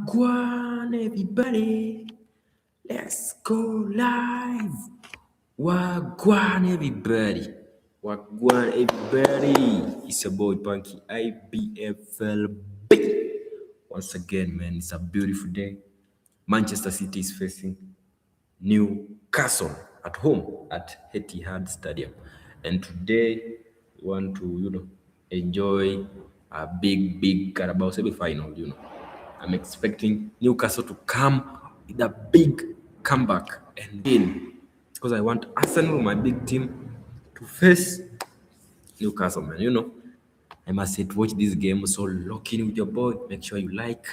Wagwan, everybody. Let's go live. Wagwan, everybody. Wagwan, everybody. It's your boy Punky IBFLB. Once again, man, it's a beautiful day. Manchester City is facing Newcastle at home at Etihad Stadium, and today we want to enjoy a big Carabao semi-final. I'm expecting Newcastle to come with a big comeback and win, because I want Arsenal, my big team, to face Newcastle, man. I must say to watch this game, so lock in with your boy. Make sure you like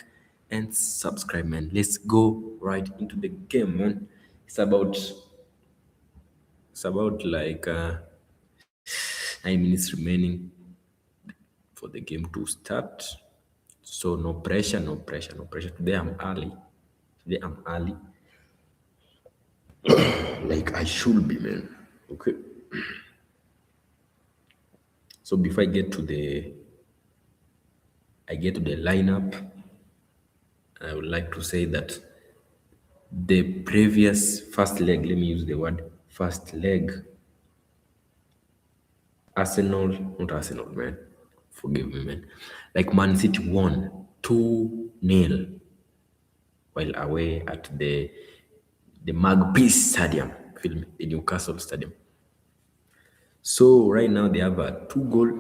and subscribe, man. Let's go right into the game, man. It's about like 9 minutes remaining for the game to start. So no pressure, no pressure, no pressure. Today I'm early. Like I should be, man. Okay. So before I get to the lineup, I would like to say that the previous first leg, let me use the word first leg, not Arsenal, man. Forgive me, man. Like Man City won 2-0 while away at the Magpies Stadium, feel me, the Newcastle Stadium. So right now they have a 2-goal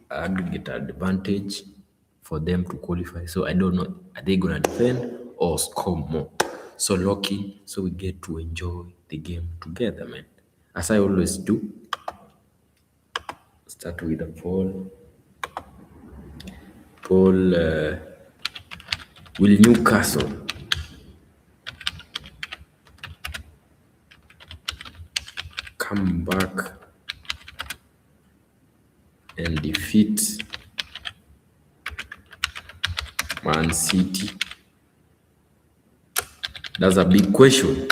aggregate advantage for them to qualify. So I don't know, are they gonna defend or score more? So lucky, so we get to enjoy the game together, man. As I always do, start with a poll. Will Newcastle come back and defeat Man City? That's a big question.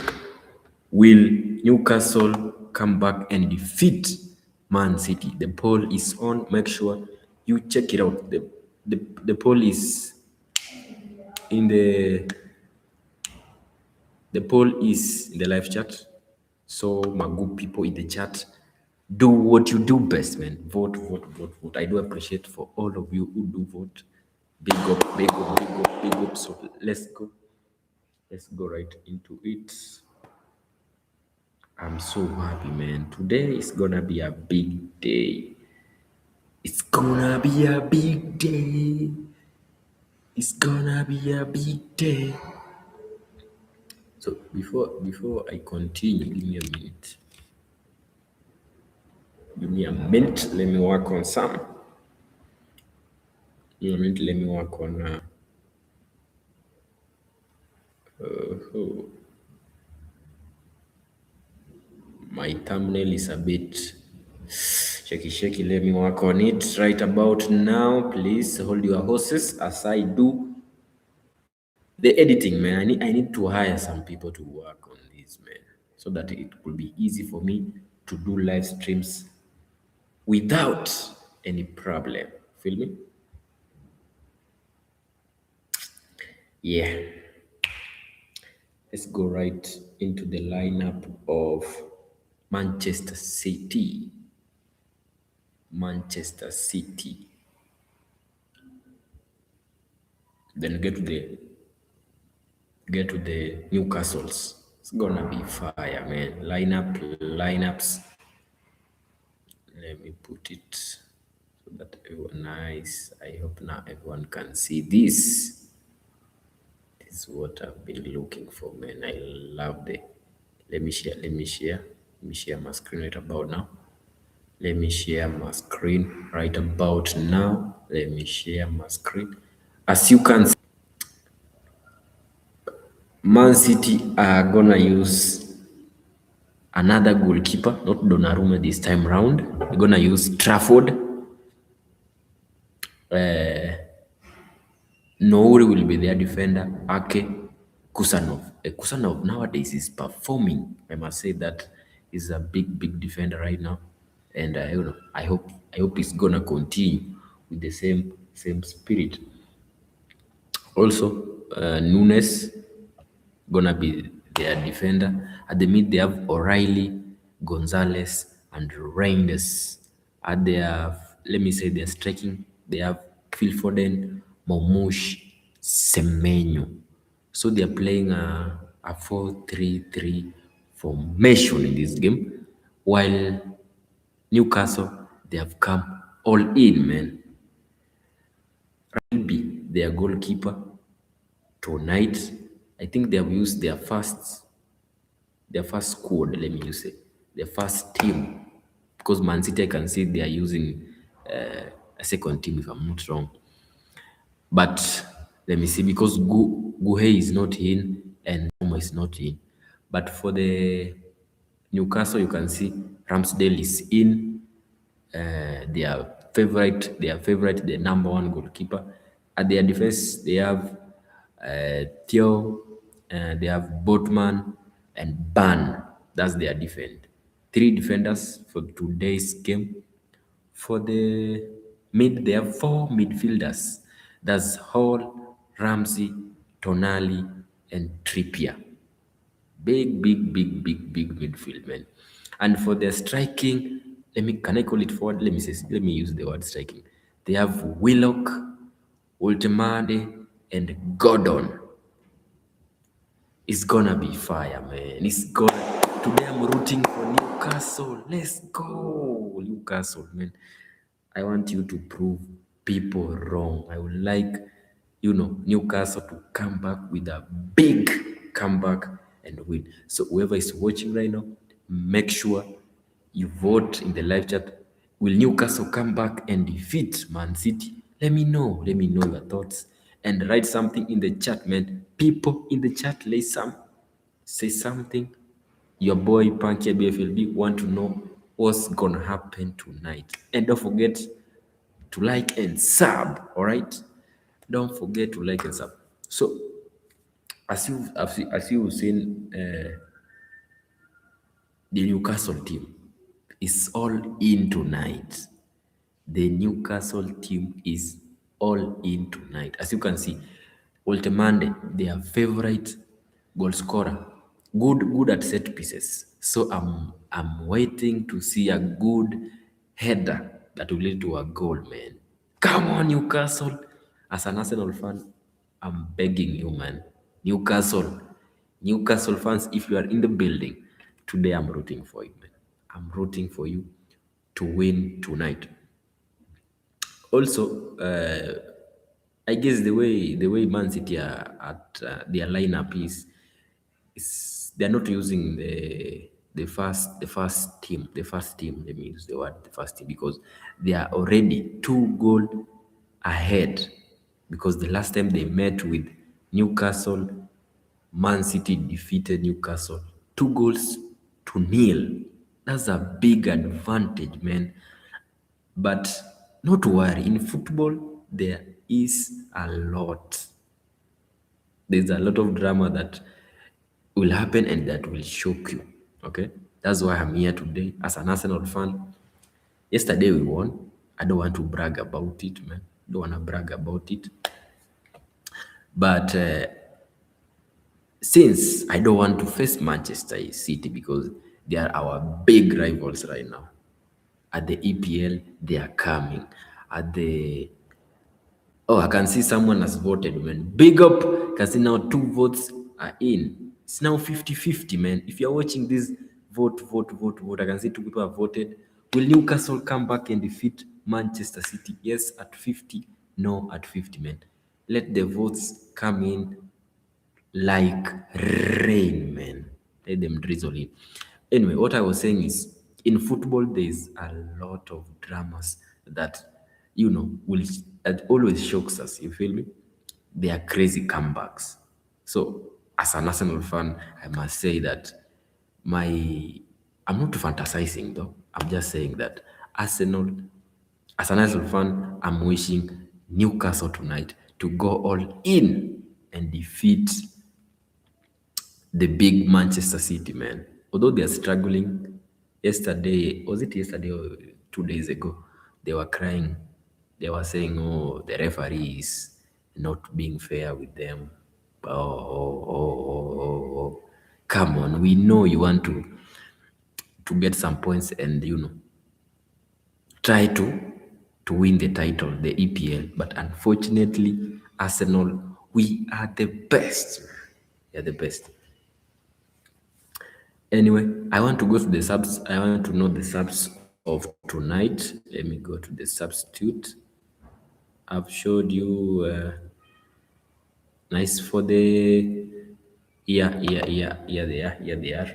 Will Newcastle come back and defeat Man City? The poll is on. Make sure you check it out. The poll is in the live chat. So my good people in the chat, do what you do best, man. Vote. I do appreciate for all of you who do vote. Big up. So let's go right into it. I'm so happy, man. Today is gonna be a big day. It's gonna be a big day. It's gonna be a big day. So before I continue, give me a minute. Let me work on some. Let me work on my thumbnail is a bit shaky. Let me work on it right about now. Please hold your horses as I do the editing, man. I need to hire some people to work on this, man, so that it will be easy for me to do live streams without any problem. Feel me? Yeah. Let's go right into the lineup of Manchester City. Then get to the Newcastles. It's gonna be fire, man. Lineups. Let me put it so that everyone nice. I hope now everyone can see this. This is what I've been looking for, man. I love the. Let me share my screen right about now. Let me share my screen right about now. As you can see, Man City are gonna use another goalkeeper, not Donnarumma this time round. They're gonna use Trafford. Nouri will be their defender. Ake Kusanov. Kusanov nowadays is performing. I must say that he's a big defender right now, and I hope he's gonna continue with the same spirit. Also, Nunes gonna be their defender. At the mid, they have O'Reilly, Gonzalez, and Reinders. At their, let me say, their striking, they have Phil Foden, Momush, Semenyo. So they are playing a 4-3-3 formation in this game, while Newcastle, they have come all in, man. Be their goalkeeper tonight. I think they have used their first squad, let me use it, their first team. Because Man City, I can see they are using a second team, if I'm not wrong. But let me see, because Guhe is not in and Momo is not in. But for the Newcastle, you can see Ramsdale is in, the number one goalkeeper. At their defense, they have Theo, they have Botman and Ban. That's their defense. Three defenders for today's game. For the mid, they have four midfielders. That's Hall, Ramsey, Tonali, and Trippier. Big midfield, man. And for their striking, can I call it forward? Let me use the word striking. They have Willock, Ultimade, and Gordon. It's gonna be fire, man. Today I'm rooting for Newcastle. Let's go, Newcastle, man. I want you to prove people wrong. I would like, Newcastle to come back with a big comeback and win. So whoever is watching right now, make sure you vote in the live chat. Will Newcastle come back and defeat Man City? Let me know. Let me know your thoughts. And write something in the chat, man. People in the chat, say something. Your boy Punky BFLB want to know what's gonna happen tonight. And don't forget to like and sub, all right? Don't forget to like and sub. So, as you've seen, the Newcastle team is all in tonight. The Newcastle team is all in tonight. As you can see, Ultimande, their favorite goal scorer, good at set pieces. So I'm waiting to see a good header that will lead to a goal, man. Come on, Newcastle. As an Arsenal fan, I'm begging you, man. Newcastle fans, if you are in the building, today I'm rooting for you, man. I'm rooting for you to win tonight. Also, I guess the way Man City are at their lineup is they're not using the first team. Let me use the word the first team, because they are already 2 goal ahead. Because the last time they met with Newcastle, Man City defeated Newcastle 2 goals to nil. That's a big advantage, man. But not to worry, in football, there's a lot of drama that will happen and that will shock you. Okay? That's why I'm here today as an Arsenal fan. Yesterday we won. I don't want to brag about it, man. Don't want to brag about it. But since I don't want to face Manchester City, because they are our big rivals right now. At the EPL, they are coming. I can see someone has voted, man. Big up. Can see now 2 votes are in. It's now 50-50, man. If you're watching this, vote. I can see 2 people have voted. Will Newcastle come back and defeat Manchester City? Yes, at 50. No, at 50, man. Let the votes come in like rain, man. Let them drizzle in. Anyway, what I was saying is, in football, there's a lot of dramas that, that always shocks us. You feel me? They are crazy comebacks. So, as an Arsenal fan, I must say that I'm not fantasizing though. I'm just saying that as an Arsenal fan, I'm wishing Newcastle tonight to go all in and defeat the big Manchester City, man. Although they are struggling, was it yesterday or 2 days ago? They were crying. They were saying, oh, the referee is not being fair with them. Oh. Come on, we know you want to get some points and try to win the title, the EPL. But unfortunately, Arsenal, we are the best. We are the best. Anyway, I want to go to the subs. I want to know the subs of tonight. Let me go to the substitute. I've showed you nice for the here they are.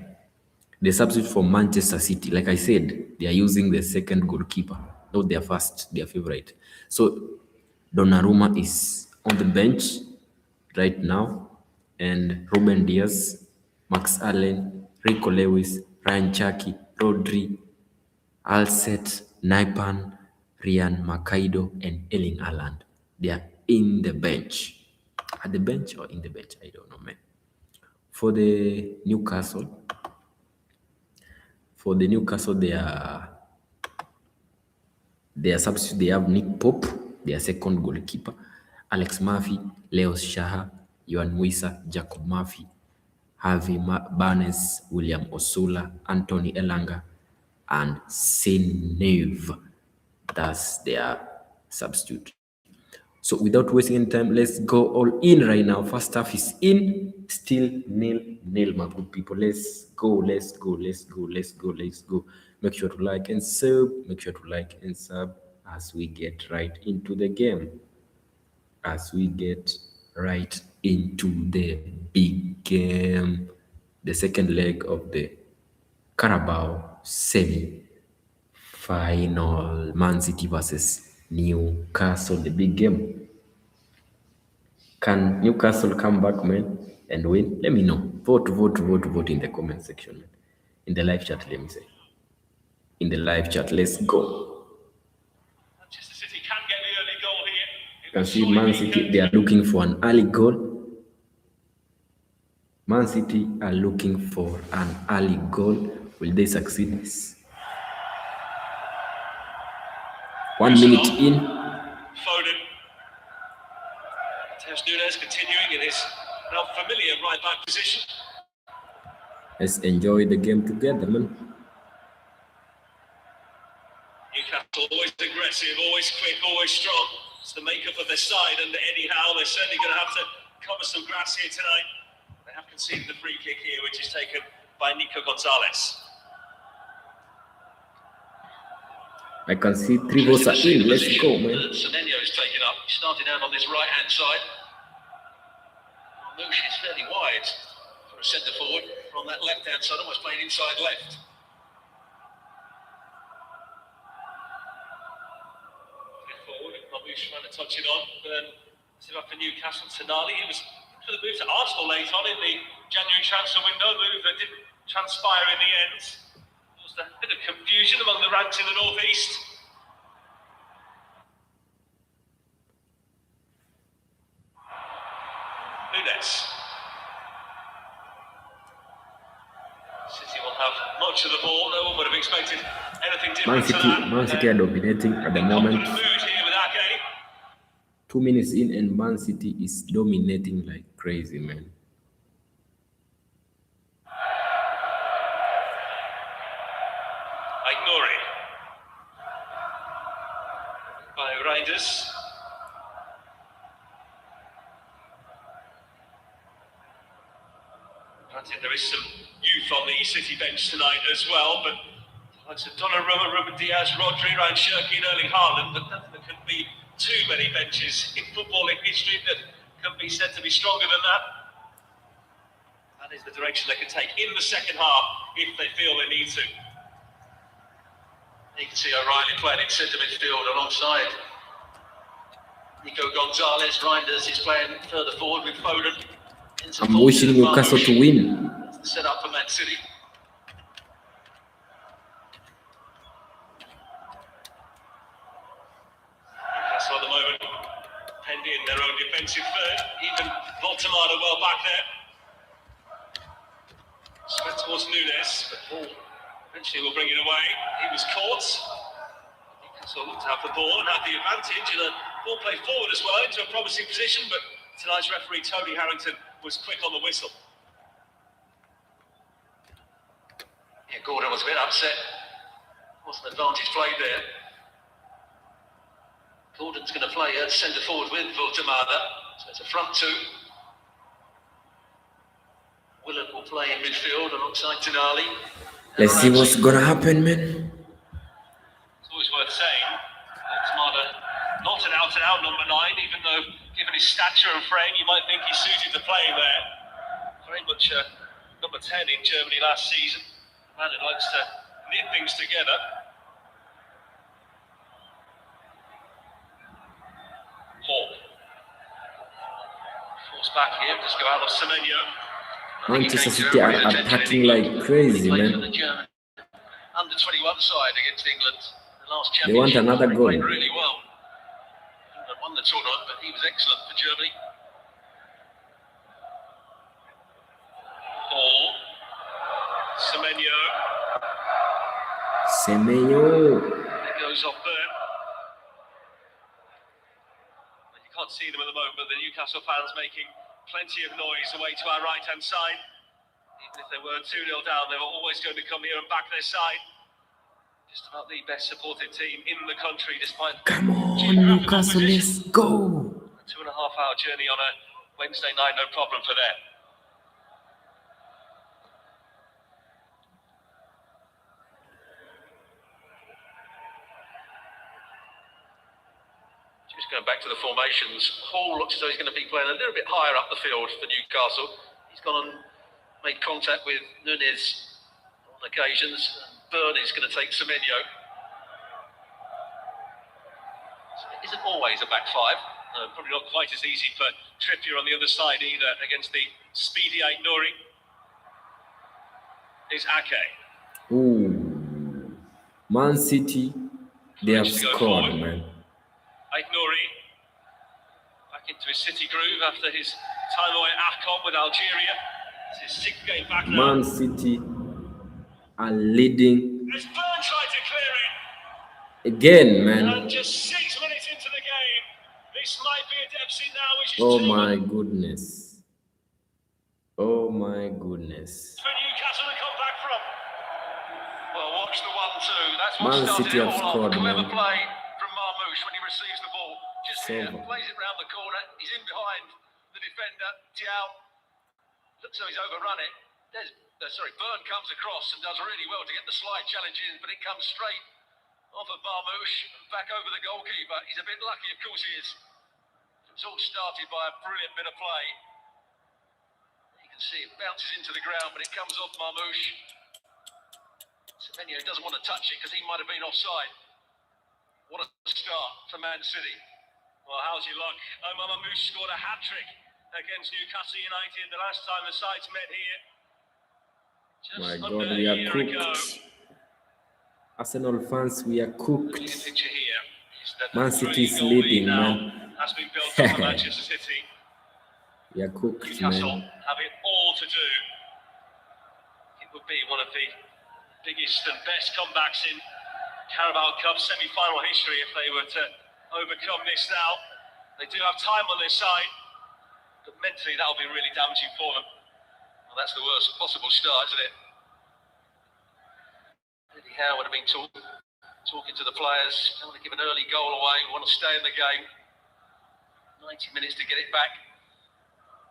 The substitute for Manchester City, like I said, they are using the second goalkeeper, not their first, their favorite. So Donnarumma is on the bench right now, and Ruben Diaz, Max Allen, Rico Lewis, Ryan Cherki, Rodri, Alset, Naipan, Ryan Makaido, and Erling Haaland. They are in the bench. At the bench or in the bench? I don't know, man. For the Newcastle, they are substitute. They have Nick Pope, their second goalkeeper, Alex Murphy, Leo Shaha, Yohan Wissa, Jacob Murphy, Harvey Barnes, William Osula, Anthony Elanga, and Seneve. That's their substitute. So without wasting any time, let's go all in right now. First half is in, still nil, my good people. Let's go. Make sure to like and sub. As we get right into the game. As we get right into the big game. The second leg of the Carabao semi-final. Man City versus Newcastle, the big game. Can Newcastle come back, man, and win? Let me know. Vote in the comment section, man. In the live chat, let me say. In the live chat, let's go. Manchester City can get the early goal here. You can see Man City, they are looking for an early goal. Man City are looking for an early goal. Will they succeed? 1 minute in. Foden. Tevez Nunes continuing in his now familiar right back position. Let's enjoy the game together, man. Newcastle always aggressive, always quick, always strong. It's the makeup of their side under Eddie Howe. They're certainly going to have to cover some grass here tonight. They have conceded the free kick here, which is taken by Nico Gonzalez. I can see 3 goals are in. Let's go, man. Semenyo is taken up. He started out on this right-hand side. Mouche is fairly wide for a centre forward from that left-hand side, almost playing inside left. Forward, Mouche trying to touch it on. Set up for Newcastle. Tonali, he was for the move to Arsenal late on in the January transfer window. Move that didn't transpire in the end. A bit of confusion among the ranks in the northeast. Nunes. City will have much of the ball. No one would have expected anything different to that. Man City are dominating at the moment. 2 minutes in and Man City is dominating like crazy, man. By Reinders. Granted, there is some youth on the City bench tonight as well, but likes of Donnarumma, Ruben Diaz, Rodri, Ryan Cherki, and Erling Haaland, but there can be too many benches in footballing history that can be said to be stronger than that. That is the direction they can take in the second half if they feel they need to. You can see O'Reilly playing in centre midfield alongside Nico Gonzalez. Reinders is playing further forward with Foden. I'm wishing Newcastle to win. That's the setup for Man City. Newcastle at the moment penned in their own defensive third. Even Voltemada well back there. Spread towards Nunes, but ball eventually will bring it away. He was caught. Newcastle looked to have the ball and had the advantage, and a ball play forward as well into a promising position, but tonight's referee Tony Harrington was quick on the whistle. Yeah, Gordon was a bit upset. Wasn't advantage played there. Gordon's going to play at centre forward with Voltemada. So it's a front two. Willock will play in midfield alongside Tonali. Let's see what's going to happen, man. It's always worth saying, Voltemada not an out-and-out number 9, even though given his stature and frame, you might think he's suited to playing there. Very much number 10 in Germany last season. Man who likes to knit things together. Hall. Force back here, just go out of Semenyo. Manchester City are attacking like crazy, man. Under 21 side against England. The last They want another goal. Played really well. England won the tournament, but he was excellent for Germany. Hall. Semenyo. It goes off there. You can't see them at the moment, but the Newcastle fans making plenty of noise away to our right-hand side. Even if they were 2-0 down, they were always going to come here and back their side. Just about the best supported team in the country, despite... Come on, Newcastle, let's go! A 2.5-hour journey on a Wednesday night, no problem for them. Just going back to the formations, Hall looks as though he's going to be playing a little bit higher up the field for Newcastle. He's gone and made contact with Nunez on occasions. Byrne is going to take Semenyo. So it isn't always a back five. Probably not quite as easy for Trippier on the other side either against the speedy Aït-Nouri. Is Ake. Ooh, Man City, they have scored, man. Aït-Nouri back into his City groove after his time away at AFCON with Algeria. It's his 6th game back now. Man City are leading. As Byrne tried to clear it. Again, man. And just 6 minutes into the game, this might be a deficit now, which is Oh my goodness. Oh my goodness. for Newcastle to come back from. Well, watch the 1-2. That's what Man started City it have all scored, off. Clever man. play from Marmoush when he receives the ball. Just here, Silver. plays it round the corner. He's in behind the defender. Diao looks as though he's overrun it. Byrne comes across and does really well to get the slide challenge in, but it comes straight off of Marmoush and back over the goalkeeper. He's a bit lucky, of course he is. It was all started by a brilliant bit of play. You can see it bounces into the ground, but it comes off Marmoush. Semenyo doesn't want to touch it because he might have been offside. What a start for Man City. Well, how's your luck? Omar Marmoush scored a hat-trick against Newcastle United the last time the sides met here. Just My under God, a we are year ago. cooked. Arsenal fans, we are cooked. The picture here is that Man the City is 3-0 lead leading, now man. has been built up for Manchester City. We are cooked, Newcastle man. have it all to do. It would be one of the biggest and best comebacks in Carabao Cup semi-final history if they were to overcome this now. They do have time on their side, but mentally that'll be really damaging for them. Well, that's the worst possible start, isn't it? Eddie Howe would have been talking to the players, don't want to give an early goal away, we want to stay in the game. 90 minutes to get it back.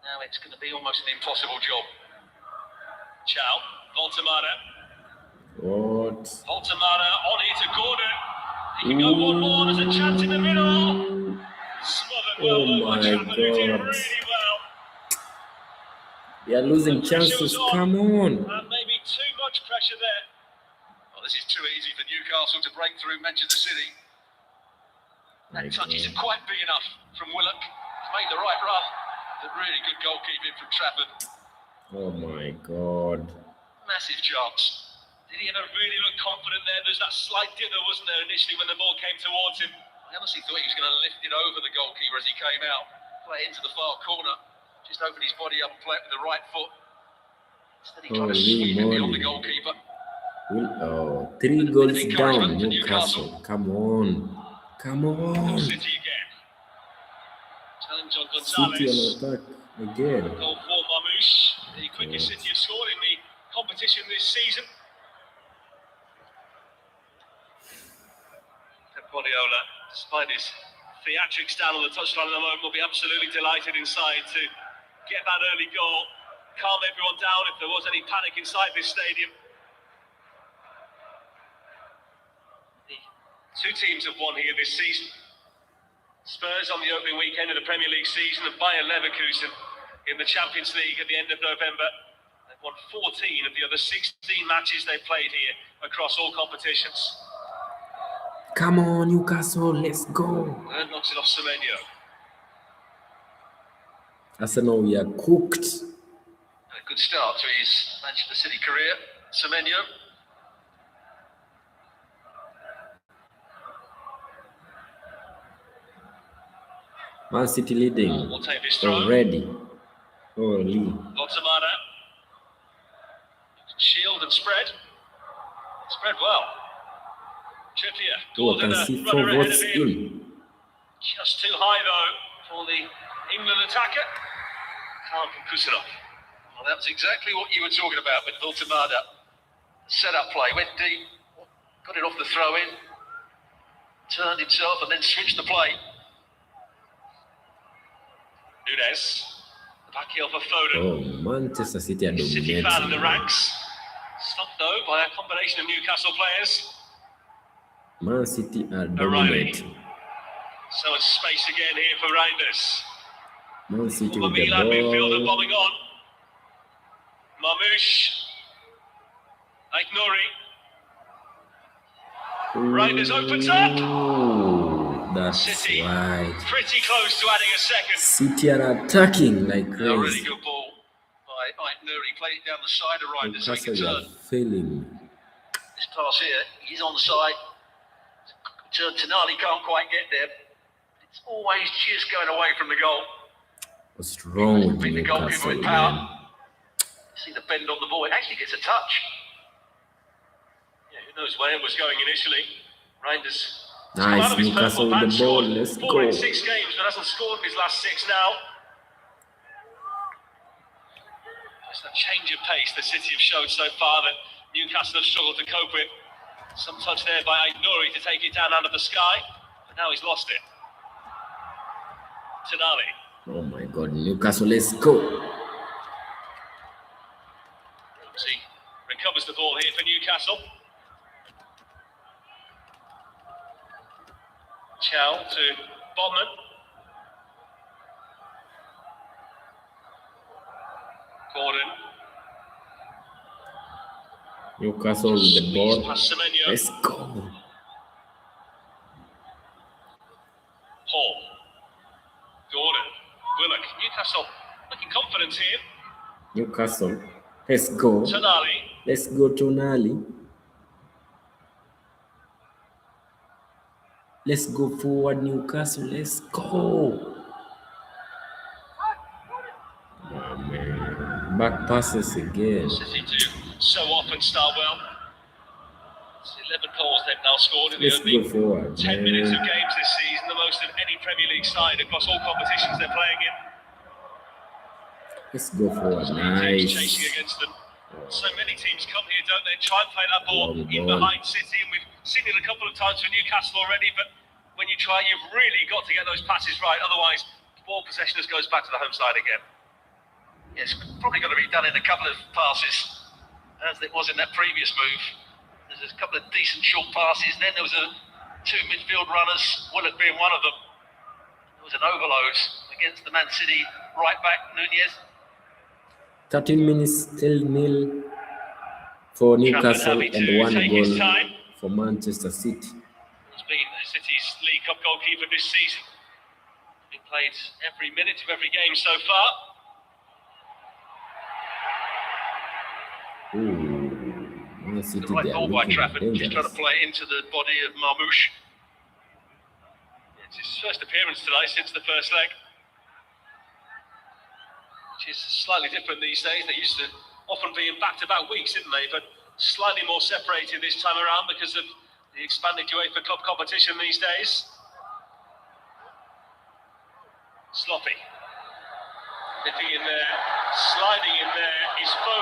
Now it's going to be almost an impossible job. Chow, Voltemada. What? Voltemada on here to Gordon. He can go one more, there's a chance in the middle. Smothered well, Oh my Chapman, who did God. really well. We are losing chances. Come on. And maybe too much pressure there. Well, this is too easy for Newcastle to break through Manchester City. That touch isn't quite big enough from Willock. He's made the right run. But really good goalkeeping from Trafford. Oh my God. Massive chance. Did he ever really look confident there? There's that slight dither, wasn't there, initially when the ball came towards him? I honestly thought he was going to lift it over the goalkeeper as he came out. Play it into the far corner. Just open his body up and play it with the right foot. Instead he tried to sweep it beyond the goalkeeper. 3 goals down, Newcastle. Come on. Come on. City again. Challenge on City Gonzalez. on attack again. Goal for City have scored in the competition this season. Pep Guardiola, despite his theatrics down on the touchline at the moment, will be absolutely delighted inside to get that early goal, calm everyone down if there was any panic inside this stadium. The two teams have won here this season. Spurs on the opening weekend of the Premier League season and Bayer Leverkusen in the Champions League at the end of November. They've won 14 of the other 16 matches they've played here across all competitions. Come on, Newcastle, let's go. And knocks it off Semenyo. Arsenal, we are cooked. A good start to his Manchester City career, Semenyo. Man City leading We'll take this throw. already. Holy. Lotamada. Shield and spread. Spread well. Trippier. Oh, I can see 4 votes in. Just too high though for the England attacker. Can't from Kusanov. Well, that was exactly what you were talking about with Lotamada. Set up play, went deep, got it off the throw in, turned himself and then switched the play. Nunes, the back heel for Foden. Oh, Manchester City are City fan in the dominating. ranks. Stopped though by a combination of Newcastle players. Man City are O'Reilly. dominating. So much space again here for Reinders. Man City with the Milan midfielder ball. bombing on. Marmoush. Aït-Nouri. Reinders opens up. Ooh, that's City right. pretty close to adding a second. City are attacking like A really crazy. good ball by Aït-Nouri. Played it down the side of Reinders so he Newcastle can are turn. failing. This pass here, he's on the side. Tonali can't quite get there. It's always just going away from the goal. What's wrong with Beat the goalkeeper Newcastle, with power. man? See the bend on the ball. It actually gets a touch. Yeah, who knows where it was going initially. Reinders. Nice, Newcastle with the ball. Let's 4 go. in 6 games, but hasn't scored in his last 6 now. Just that change of pace the City have showed so far that Newcastle have struggled to cope with. Some touch there by Aït-Nouri to take it down out of the sky, but now he's lost it. Tonali. Oh my God, Newcastle, let's go. See, recovers the ball here for Newcastle. Chow to Bodman. Gordon. Newcastle with the ball. Past Semenyo. Let's go. Paul. Gordon. Willock. Newcastle looking confident here. Newcastle, let's go. Tonali. Let's go, Tonali. Let's go forward, Newcastle. Let's go. Oh, man. Back passes again. City do so often start well. It's 11 goals they've now scored in the Let's go opening forward, 10 minutes of man. games this season, the most of any Premier League side across all competitions they're playing in. Let's go forward. Teams chasing Nice. against them. So many teams come here, don't they? Try and play that ball Long in ball. behind City, and we've seen it a couple of times for Newcastle already. But when you try, you've really got to get those passes right. Otherwise, ball possession just goes back to the home side again. Yeah, it's probably got to be done in a couple of passes, as it was in that previous move. There's a couple of decent short passes. Then there was 2 midfield runners, Willock being one of them. There was an overload against the Man City right back, Nunez. 13 minutes still nil for Newcastle happy to and 1 take his goal time. for Manchester City. Has been City's League Cup goalkeeper this season. He played every minute of every game so far. Ooh, Man City, The right they are ball by looking Trafford. Just trying dangerous. to play it into the body of Marmoush. It's his first appearance tonight since the first leg. Which is slightly different these days. They used to often be in back-to-back weeks, didn't they? But slightly more separated this time around because of the expanded UEFA Cup competition these days. Sloppy. Nipping in there, sliding in there is Foden.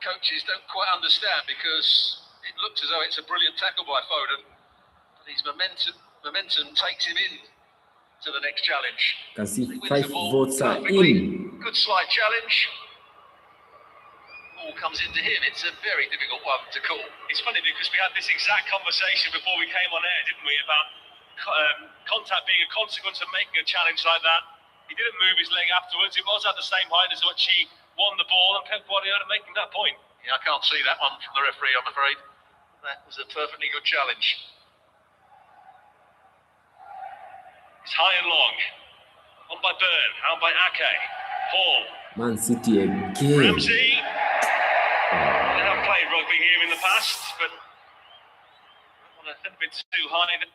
coaches don't quite understand, because it looks as though it's a brilliant tackle by Foden. But his momentum takes him in to the next challenge. Can see 5 votes are in. Good slide challenge. Ball comes into him. It's a very difficult one to call. It's funny because we had this exact conversation before we came on air, didn't we, about contact being a consequence of making a challenge like that. He didn't move his leg afterwards. It was at the same height as which he won the ball, and Pep Guardiola making that point. Yeah, I can't see that one from the referee, I'm afraid. That was a perfectly good challenge. It's high and long. On by Byrne, out by Ake. Hall. Man City again. Ramsey. They have played rugby here in the past, but a little bit too high.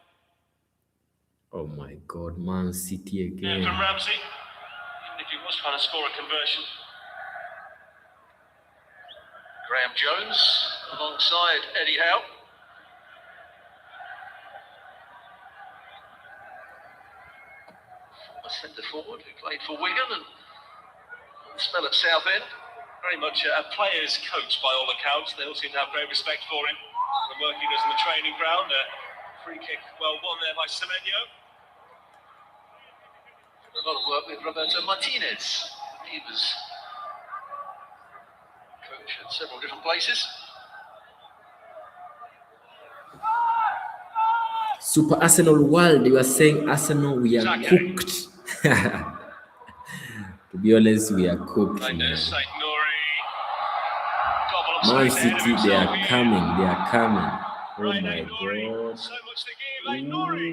Oh my God, Man City again. From Ramsey, even if he was trying to score a conversion. Graham Jones alongside Eddie Howe. A centre forward who played for Wigan and spell at Southend. Very much a player's coach by all accounts. They all seem to have great respect for him. The work he does in the training ground. A free kick well won there by Semenyo. A lot of work with Roberto Martinez. He was coach at several different places. Super Arsenal world, you are saying Arsenal, we are cooked. To be honest, we are cooked. Man City, they are coming. They are coming. Oh my God. So much to give, Nouri.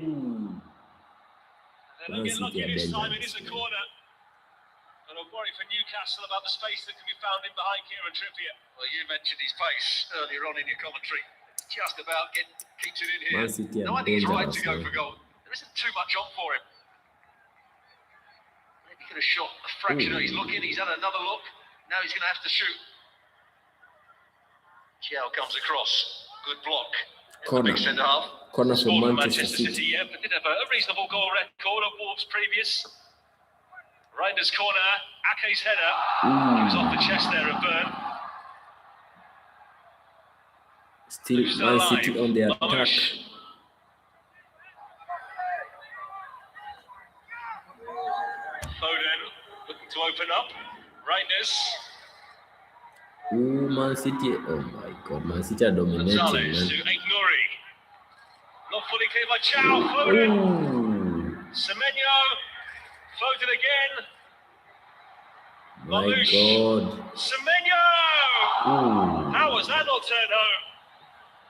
They'll get lucky this time. It is a corner. And I'm worried for Newcastle about the space that can be found in behind Kieran Trippier. Well, you mentioned his pace earlier on in your commentary. Just about keeps it in here. Man City, no, I think he's right to go for goal. There isn't too much on for him. Maybe he could have shot a fraction. He's looking. He's had another look. Now he's going to have to shoot. Chiao comes across. Good block. Corner. Big centre half. Corner for Manchester City. Yeah, but did have a reasonable goal record of Wolves previous. Reinders corner. Ake's header. He was off the chest there of Byrne. Still Man City on the attack. Foden looking to open up. Reinders. Ooh, Man City. Oh my God, Man City are dominating, man. To Nouri. Not fully clear by Chow. Foden. Semenyo. Foden again. My God. Semenyo. Ooh. How was that not turned home?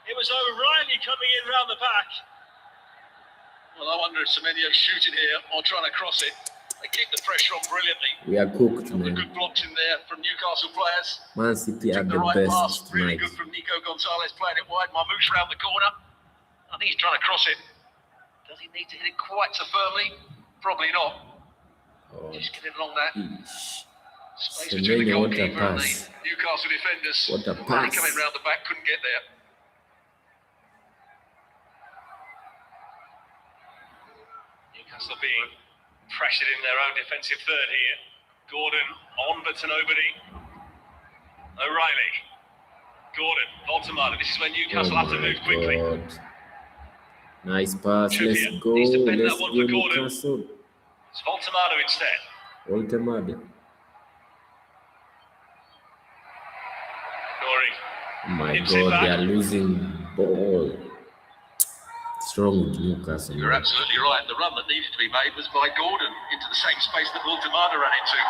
It was O'Reilly coming in round the back. Well, I wonder if Semenyo's shooting here or trying to cross it. They keep the pressure on brilliantly. We are cooked, man. Good blocks in there from Newcastle players. Man City are the right best pass, tonight. really good from Nico Gonzalez playing it wide. Marmouche round the corner. I think he's trying to cross it. Does he need to hit it quite so firmly? Probably not. Oh. Just get it along that. Space between the Semenyo, what a goalkeeper and the pass. Newcastle defenders. What a pass. Coming round the back, couldn't get there. Newcastle being pressured in their own defensive third here. Gordon on, but to nobody. O'Reilly. Gordon, Baltimore. This is when Newcastle have to move quickly. God. Nice pass. Trippier Let's go. needs to bend Let's that one go, for Gordon. Newcastle. It's Baltimore instead. Baltimore. Nouri. Oh my Hits it God, back. they are losing ball. What's wrong with Newcastle? You're absolutely right. The run that needed to be made was by Gordon into the same space that Baltimore ran into.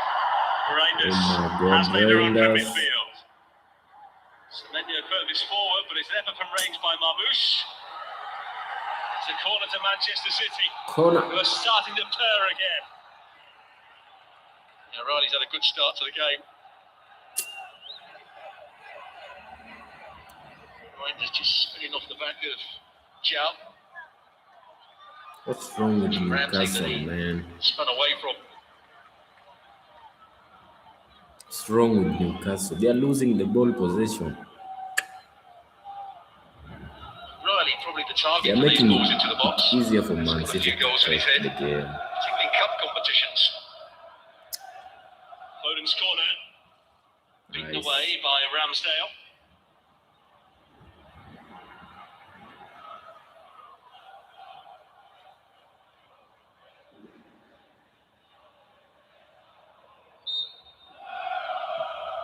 Reinders Oh my God, has made a run from Reinders. midfield. Semenyo furthest forward, but it's never from range by Marmouche. It's a corner to Manchester City. Corner. Who are starting to purr again. Yeah, Riley's had a good start to the game. Reinders just spinning off the back of Chow. What's wrong with Newcastle, man? Spun away from. What's wrong with Newcastle? They are losing the ball possession. Riley probably the They target are for these making balls into the box. it easier for Man Got a City few to goals in his take head, the game. particularly in cup competitions. Foden's corner. Beaten away by Ramsdale.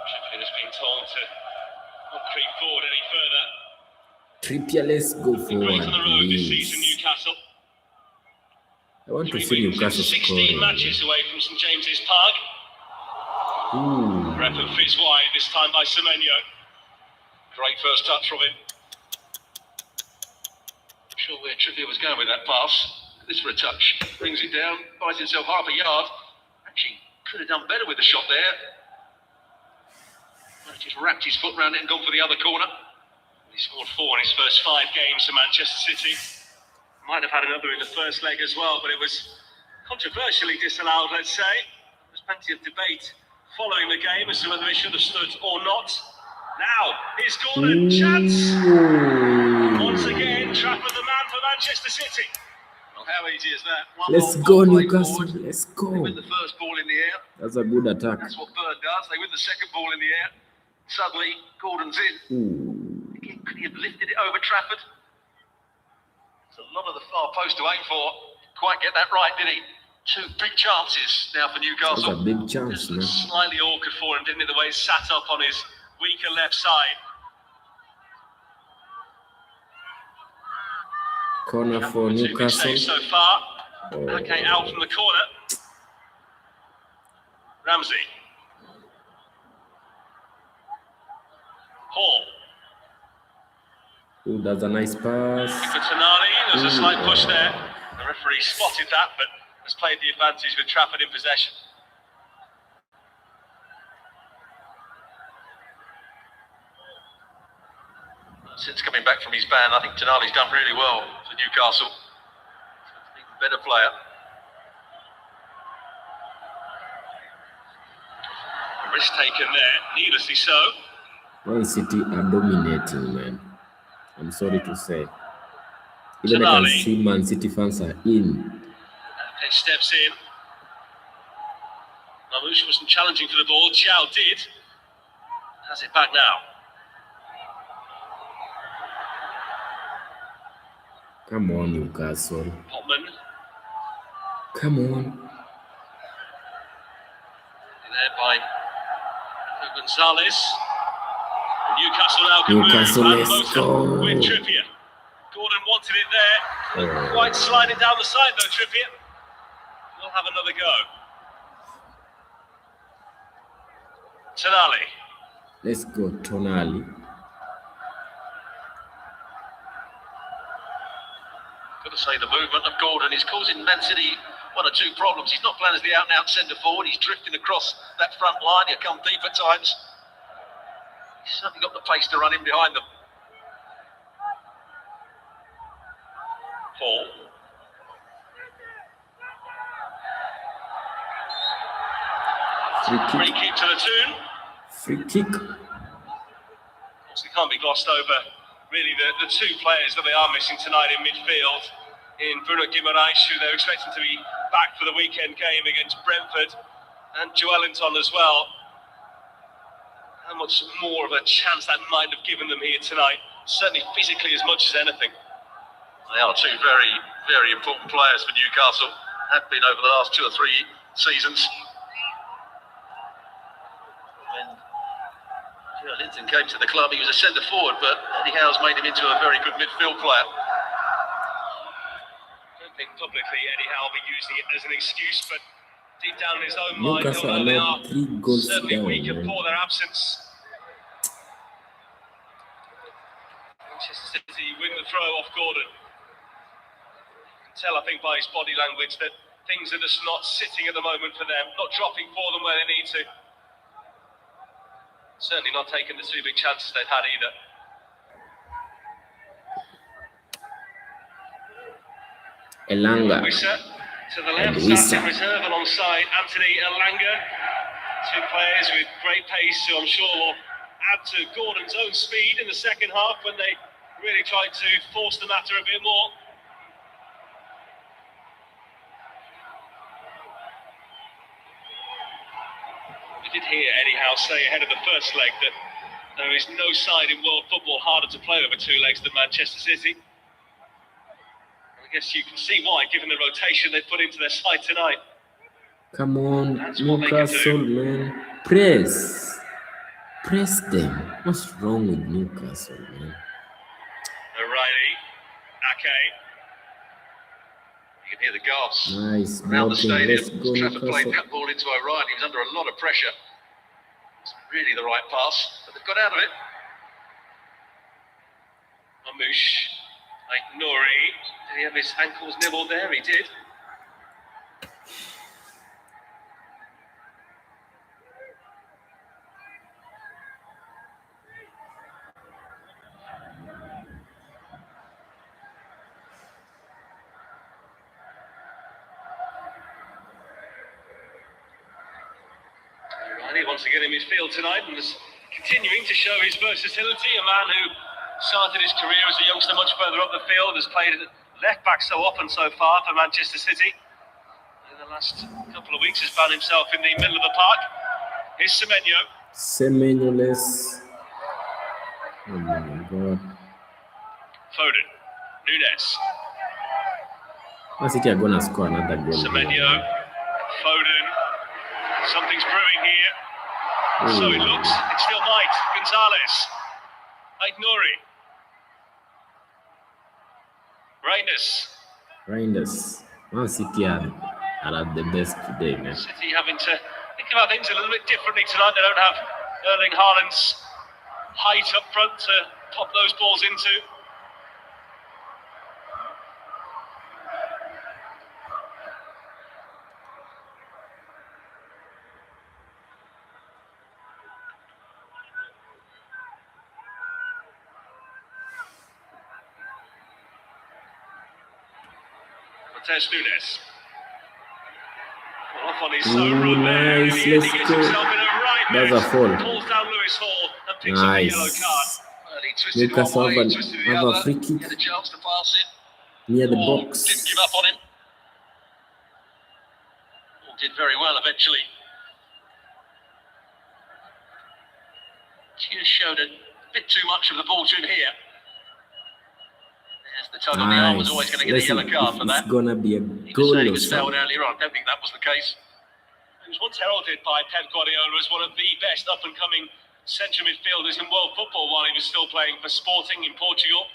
Trippier has been told to not creep forward any further. Trippier, let's go Great on the forward, road this season, please. Newcastle. I want to 3 see wins in Newcastle 16 scoring. matches away from St James's Park. Ooh. Rep and fits wide, this time by Semenyo. Great first touch from him. Not sure where Trippier was going with that pass. This for a touch. Brings it down, buys himself half a yard. Actually, could have done better with the shot there. Just wrapped his foot round it and gone for the other corner. He scored 4 in his first 5 games for Manchester City. Might have had another in the first leg as well, but it was controversially disallowed, let's say. There's plenty of debate following the game as to whether it should have stood or not. Now, here's Gordon, chance! Once again, Trafford the man for Manchester City. Well, how easy is that? Let's go, Newcastle, let's go. They win the first ball in the air. That's a good attack. That's what Bird does. They win the second ball in the air. Suddenly, Gordon's in. Again, could he have lifted it over Trafford? It's a lot of the far post to aim for. Quite get that right, did he? 2 big chances now for Newcastle. That's a big chance, man. Slightly awkward for him, didn't it? The way he sat up on his weaker left side. Corner for Newcastle. So far. Okay, out from the corner. Ramsey. Hall. Ooh, that's a nice pass. For Tonali, there's a slight push there. The referee spotted that, but has played the advantage with Trafford in possession. Since coming back from his ban, I think Tonali's done really well for Newcastle. He's an even better player. A risk taken there, needlessly so. Man City are dominating, man. I'm sorry to say. Even Tonali. I can see Man City fans are in. Okay, steps in. Mamouche wasn't challenging for the ball. Chow did. Has it back now. Come on, Newcastle. Potman. Come on. There by Gonzalez. Newcastle now can Newcastle, move. let's go. With Trippier. Gordon wanted it there. Couldn't quite slide it down the side though, Trippier. We'll have another go. Tonali. Let's go, Tonali. Got to say, the movement of Gordon is causing Man City 1 or 2 problems. He's not playing as the out-and-out centre forward. He's drifting across that front line. He'll come deep at times. He's certainly got the pace to run in behind them. Hall. Free kick to the tune. Free kick. Obviously can't be glossed over, really, the 2 players that they are missing tonight in midfield. In Bruno Guimaraes, who they're expecting to be back for the weekend game against Brentford, and Joelinton as well. How much more of a chance that might have given them here tonight? Certainly physically as much as anything. They are 2 very, very important players for Newcastle. Have been over the last 2 or 3 seasons. When Joelinton came to the club, he was a centre forward, but Eddie Howe's made him into a very good midfield player. I don't think publicly Eddie Howe will be using it as an excuse, but deep down in his own mind, Newcastle although are they now are 3 goals certainly down, weak and man. poor their absence. Manchester City win the throw off Gordon. You can tell, I think, by his body language that things are just not sitting at the moment for them, not dropping for them where they need to. Certainly not taking the 2 big chances they've had either. Elanga. To the left, starting reserve alongside Anthony Elanga. 2 players with great pace who I'm sure will add to Gordon's own speed in the second half when they really tried to force the matter a bit more. did hear Eddie Howe say ahead of the first leg that there is no side in world football harder to play over 2 legs than Manchester City. I guess you can see why, given the rotation they put into their side tonight. Come on, Newcastle, man. Press them. What's wrong with Newcastle, man? O'Reilly, Ake. You can hear the gasps Nice around the blocking. stadium. Let's go, Trafford played Newcastle. that ball into O'Reilly. He was under a lot of pressure. It's really the right pass, but they've got out of it. Mamouche, Nouri. Did he have his ankles nibbled there? He did. O'Reilly once again in midfield tonight and is continuing to show his versatility. A man who started his career as a youngster much further up the field, has played at left back so often so far for Manchester City. In the last couple of weeks has found himself in the middle of the park. Here's Semenyo. Semenyo less. Oh my God. Foden. Nunes. Man City are gonna score another goal. Semenyo. Foden. Something's brewing here. Ooh. So it looks. It still might. Gonzalez. Nouri. Reinders. Man City are at the best today, man. City having to think about things a little bit differently tonight. They don't have Erling Haaland's height up front to pop those balls into. Cortez Nunes. Off on his own run there. Nice, He let's gets go. himself in a right That's mess. a foul. Pulls down Lewis Hall and picks up a yellow card. Nice. Well, he twisted Newcastle one way, have twisted the a other. free He kick had a chance to pass it. near the Hall box. didn't give up on him. Hall did very well eventually. She has showed a bit too much of the ball to him here. There's the tug on the arm, was always going to get a yellow card for that. It's gonna be a He was goal saying he or was fouled something. earlier on. I don't think that was the case. He was once heralded by Pep Guardiola as one of the best up-and-coming central midfielders in world football while he was still playing for Sporting in Portugal.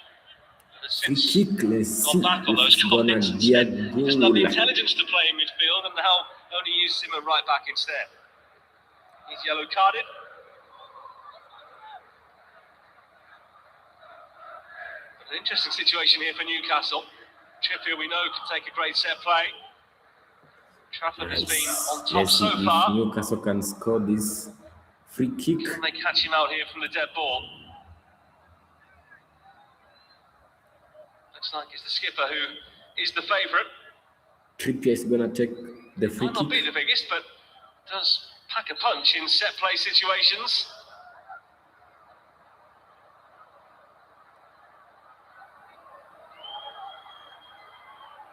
But has Free since kick, let's see gone back on if those it's gonna comments and be a said just not the goal. intelligence to play in midfield and now only uses him at right back instead. He's yellow carded. An interesting situation here for Newcastle. Trippier, we know, can take a great set play. Trafford has been on top Let's see so if far. Newcastle can score this free kick. Can they catch him out here from the dead ball? Looks like it's the skipper who is the favourite. Trippier is gonna take the free Might not be kick. the biggest, but does pack a punch in set play situations.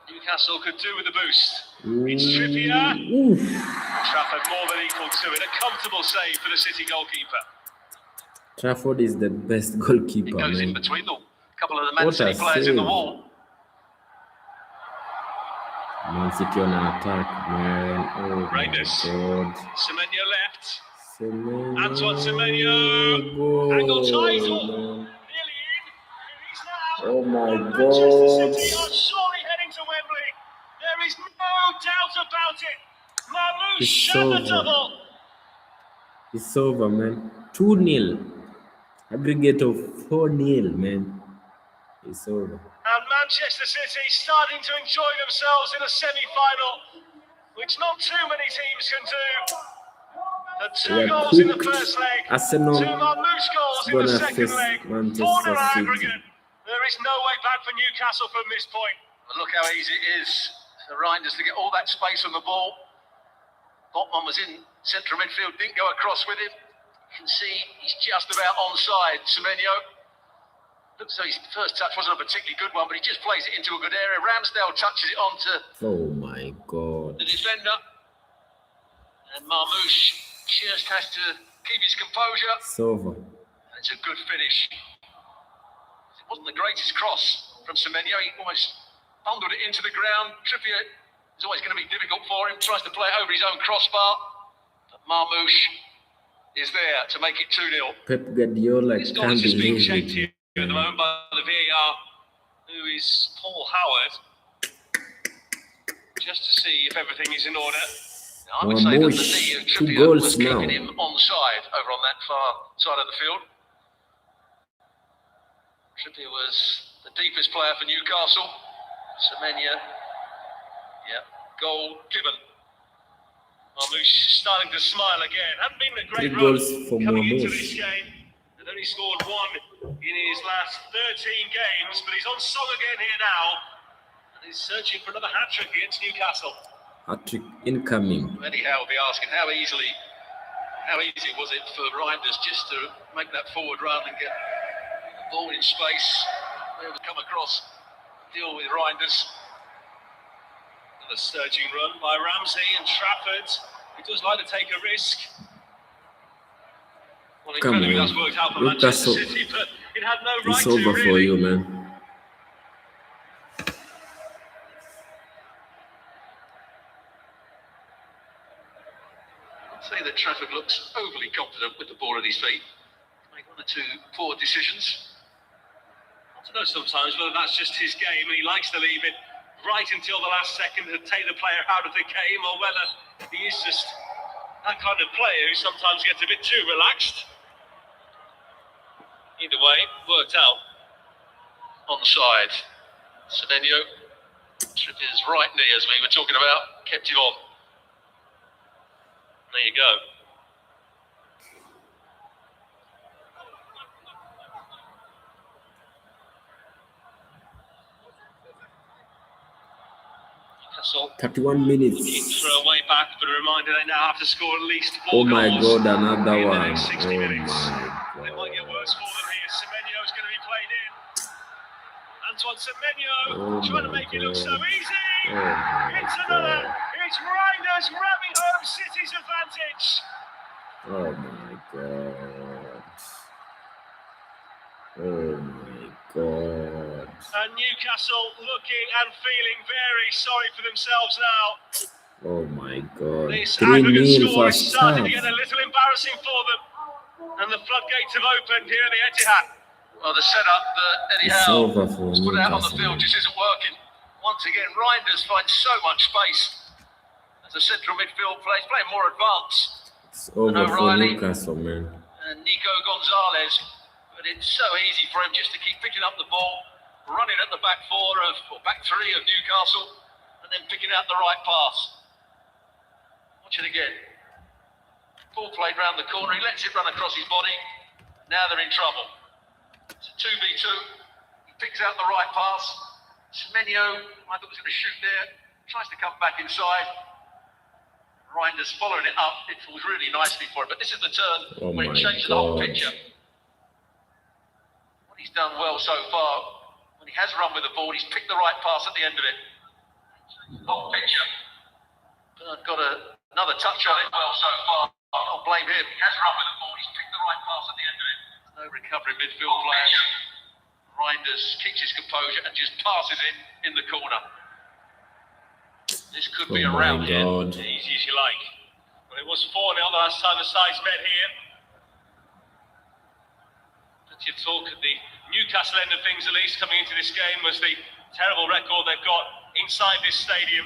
Newcastle could do with a boost. It's Trippier. Oof. Trafford more than equal to it. A comfortable save for the City goalkeeper. Trafford is the best It goalkeeper, goes in man. between the couple of the Man What a City players in the save. wall. Man City on an attack, man. Oh my Reinders. God. Semenyo left. Semenyo. Antoine Semenyo. Goal, Angle title. man. Nearly in. Here he's now. Oh my And Manchester God. City are surely heading to Wembley. There is no doubt about it. Mamouche It's shot the over. double. It's over, man. 2-0. Aggregate of 4-0, man. It's over. And Manchester City starting to enjoy themselves in a semi-final, which not too many teams can do. The two We're goals in the cooked. first leg, Arsenal two Mamouche goals in the gonna second face leg, Manchester 4-0 City. aggregate. There is no way back for Newcastle from this point. But look how easy it is for Reinders to get all that space on the ball. Botman was in central midfield, didn't go across with him. You can see he's just about onside, Semenyo. Looks as though his first touch wasn't a particularly good one, but he just plays it into a good area. Ramsdale touches it onto Oh my God. the defender. And Mamouche just has to keep his composure. It's over. And it's a good finish. It wasn't the greatest cross from Semenyo. He almost bundled it into the ground. Trippier is always going to be difficult for him. Tries to play it over his own crossbar. But Marmoush is there to make it 2-0. Pep Guardiola This goal can't is just being believe checked it. here at the moment by the VAR, who is Paul Howard, just to see if everything is in order. Now, I would say that the knee of 2 Trippier goals was now. keeping him onside over on that far side of the field. Trippier was the deepest player for Newcastle. Semenyo, goal given. Marmoush starting to smile again. Hadn't been a great 3 run goals for coming into Marmoush. this game. He'd only scored 1 in his last 13 games, but he's on song again here now. And he's searching for another hat-trick against Newcastle. Hat-trick incoming. Eddie Howe will be asking how easy was it for Reinders just to make that forward run and get the ball in space, be able to come across, deal with Reinders. Another surging run by Ramsey and Trafford, who does like to take a risk. Well, Come incredibly, on. that's worked out for Newcastle. Manchester City, but it had no right It's to, over for really. you, man. I'd say that Trafford looks overly confident with the ball at his feet. Make 1 or 2 poor decisions. I don't know sometimes whether that's just his game and he likes to leave it right until the last second to take the player out of the game, or whether he is just that kind of player who sometimes gets a bit too relaxed. Either way, worked out. Onside. Semenyo, Trippier's right knee, as we were talking about, kept him on. There you go. Newcastle 31 minutes. looking for a way back, but a reminder they now have to score at least 4 Oh my goals God, another in the one. next 60 Oh minutes. my It might get God. worse for them here. Semenyo is going to be played in. Antoine Semenyo Oh trying to my make it look so God. easy. Oh my It's another. God. It's Reinders ramming home City's advantage. Oh my God. Oh my God. And Newcastle looking and feeling very sorry for themselves now. Oh my God. This 3-0 aggregate score is first starting half. to get a little embarrassing for them. And the floodgates have opened here at the Etihad. Well, the setup that Eddie It's Howe over for has put out on the Newcastle. field just isn't working. Once again, Reinders finds so much space as a central midfield player. He's playing more advanced. It's over for O'Reilly. Newcastle, man. And Nico Gonzalez. But it's so easy for him just to keep picking up the ball, running at the back back three of Newcastle, and then picking out the right pass. Watch it again. Ball played round the corner, he lets it run across his body. Now they're in trouble. It's a 2v2. He picks out the right pass. Semenyo, I thought was going to shoot there, tries to come back inside. Reinders following it up. It falls really nicely for him. But this is the turn Oh when my it changes the whole God. picture. What he's done well so far, when he has run with the ball, he's picked the right pass at the end of it. Whole picture. Bernard got another touch on it well so far. I don't blame him. He has run with the ball, he's picked the right pass at the end of it. No recovery midfield player. Reinders keeps his composure and just passes it in the corner. This could be Oh a my round here. God. Easy as you like. Well, it was 4-0 the last time the sides met here. Plenty of talk at the Newcastle end of things, at least, coming into this game, was the terrible record they've got inside this stadium.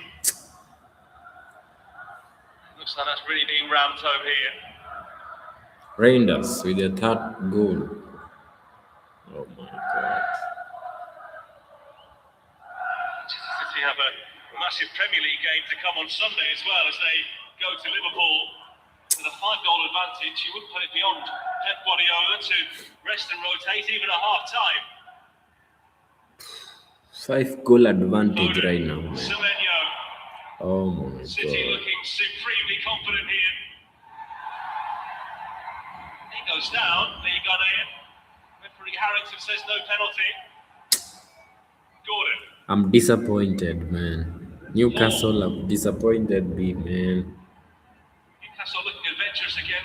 Looks like that's really being rammed home here. Reinders with the 3rd goal. Oh my God. Manchester City have a massive Premier League game to come on Sunday as well, as they go to Liverpool with a 5-goal advantage. You wouldn't put it beyond Pep Guardiola to rest and rotate even at half-time. 5-goal advantage right now, man. Semenyo. Oh my City God. looking supremely confident here. He goes down, the Ghanaian. Referee Harrington says no penalty. Gordon. I'm disappointed, man. Newcastle have disappointed me, man. Newcastle looking adventurous again.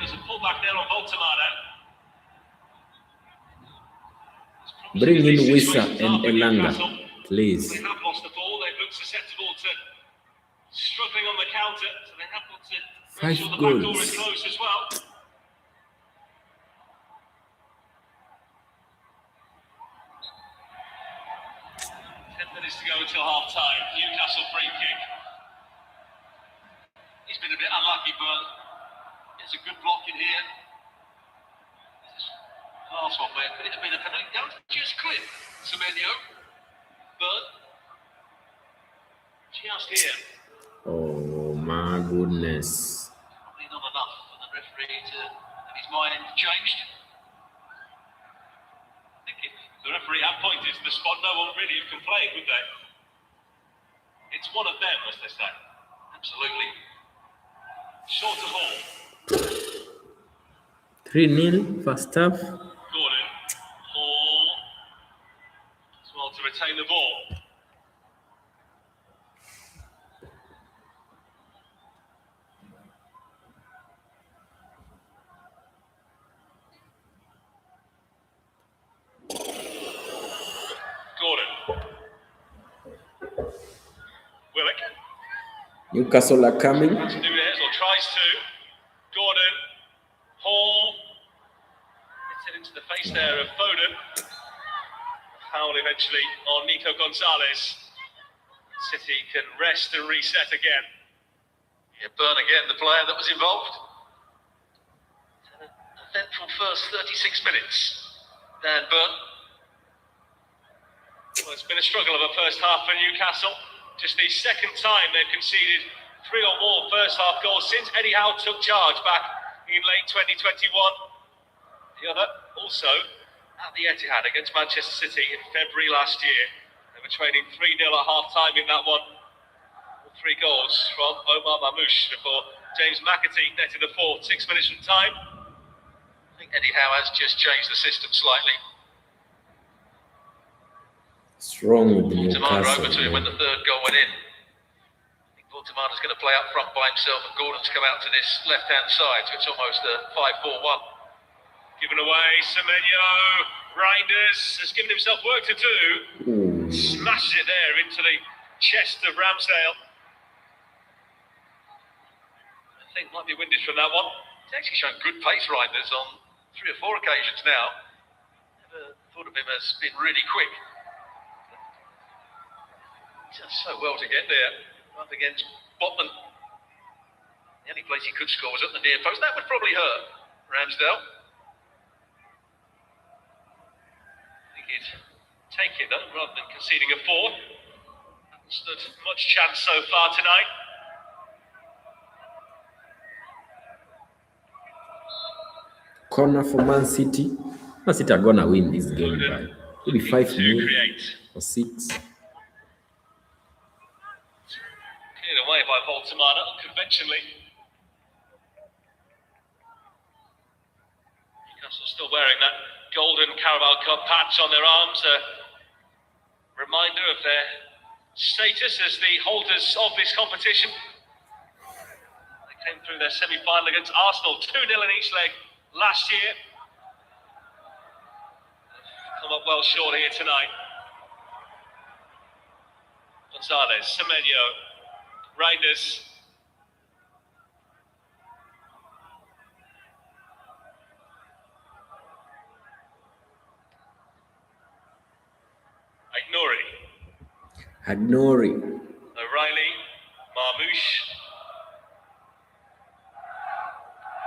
Bring in Wissa and Elanga, please. They have lost the ball. They've looked susceptible to struggling on the counter, so they have got to make sure the back door is closed as well. 10 minutes to go until half time. Newcastle free kick. He's been a bit unlucky, but it's a good block in here. Last one, where could it have been a penalty? No, just clear. Semenyo. But just here. Oh my goodness. Probably not enough for the referee to have his mind changed. I think if the referee had pointed to the spot, no one really would complain, would they? It's one of them, as they say. Absolutely. Short of all. 3-0 first half. Gordon. Hall. As well to retain the ball. Gordon. Willock. Newcastle are coming. Nunez or tries to. Gordon. Hall. Hits it into the face there of Foden. Foul eventually on Nico Gonzalez. City can rest and reset again. Yeah, Burn again, the player that was involved. An eventful first 36 minutes. Dan Burn. Well, it's been a struggle of a first half for Newcastle. Just the second time they've conceded 3 or more first half goals since Eddie Howe took charge back in late 2021. The other also at the Etihad against Manchester City in February last year. They were trailing 3-0 at half-time in that one. All 3 goals from Omar Mamouche before James McAtee netted the 4th, 6 minutes from time. I think Eddie Howe has just changed the system slightly. Strong with the Baltimore Newcastle. over to him when the 3rd goal went in. I think Baltimore's going to play up front by himself and Gordon's come out to this left-hand side, so it's almost a 5-4-1. Given away, Semenyo, Reinders has given himself work to do. Smashes it there into the chest of Ramsdale. I think might be winded from that one. He's actually shown good pace, Reinders, on 3 or 4 occasions now. Never thought of him as being really quick. He does so well to get there. Up against Botman. The only place he could score was at the near post. That would probably hurt Ramsdale. Take it though, rather than conceding a 4. Hasn't stood much chance so far tonight. Corner for Man City. Man City are gonna win this game by maybe 5-0 or 6. Cleared away by Baltimore, conventionally. Newcastle still wearing that golden Carabao Cup patch on their arms, a reminder of their status as the holders of this competition. They came through their semi-final against Arsenal, 2-0 in each leg last year. Come up well short here tonight. Gonzalez, Semenyo, Reinders. Hagnori. O'Reilly, Marmouche.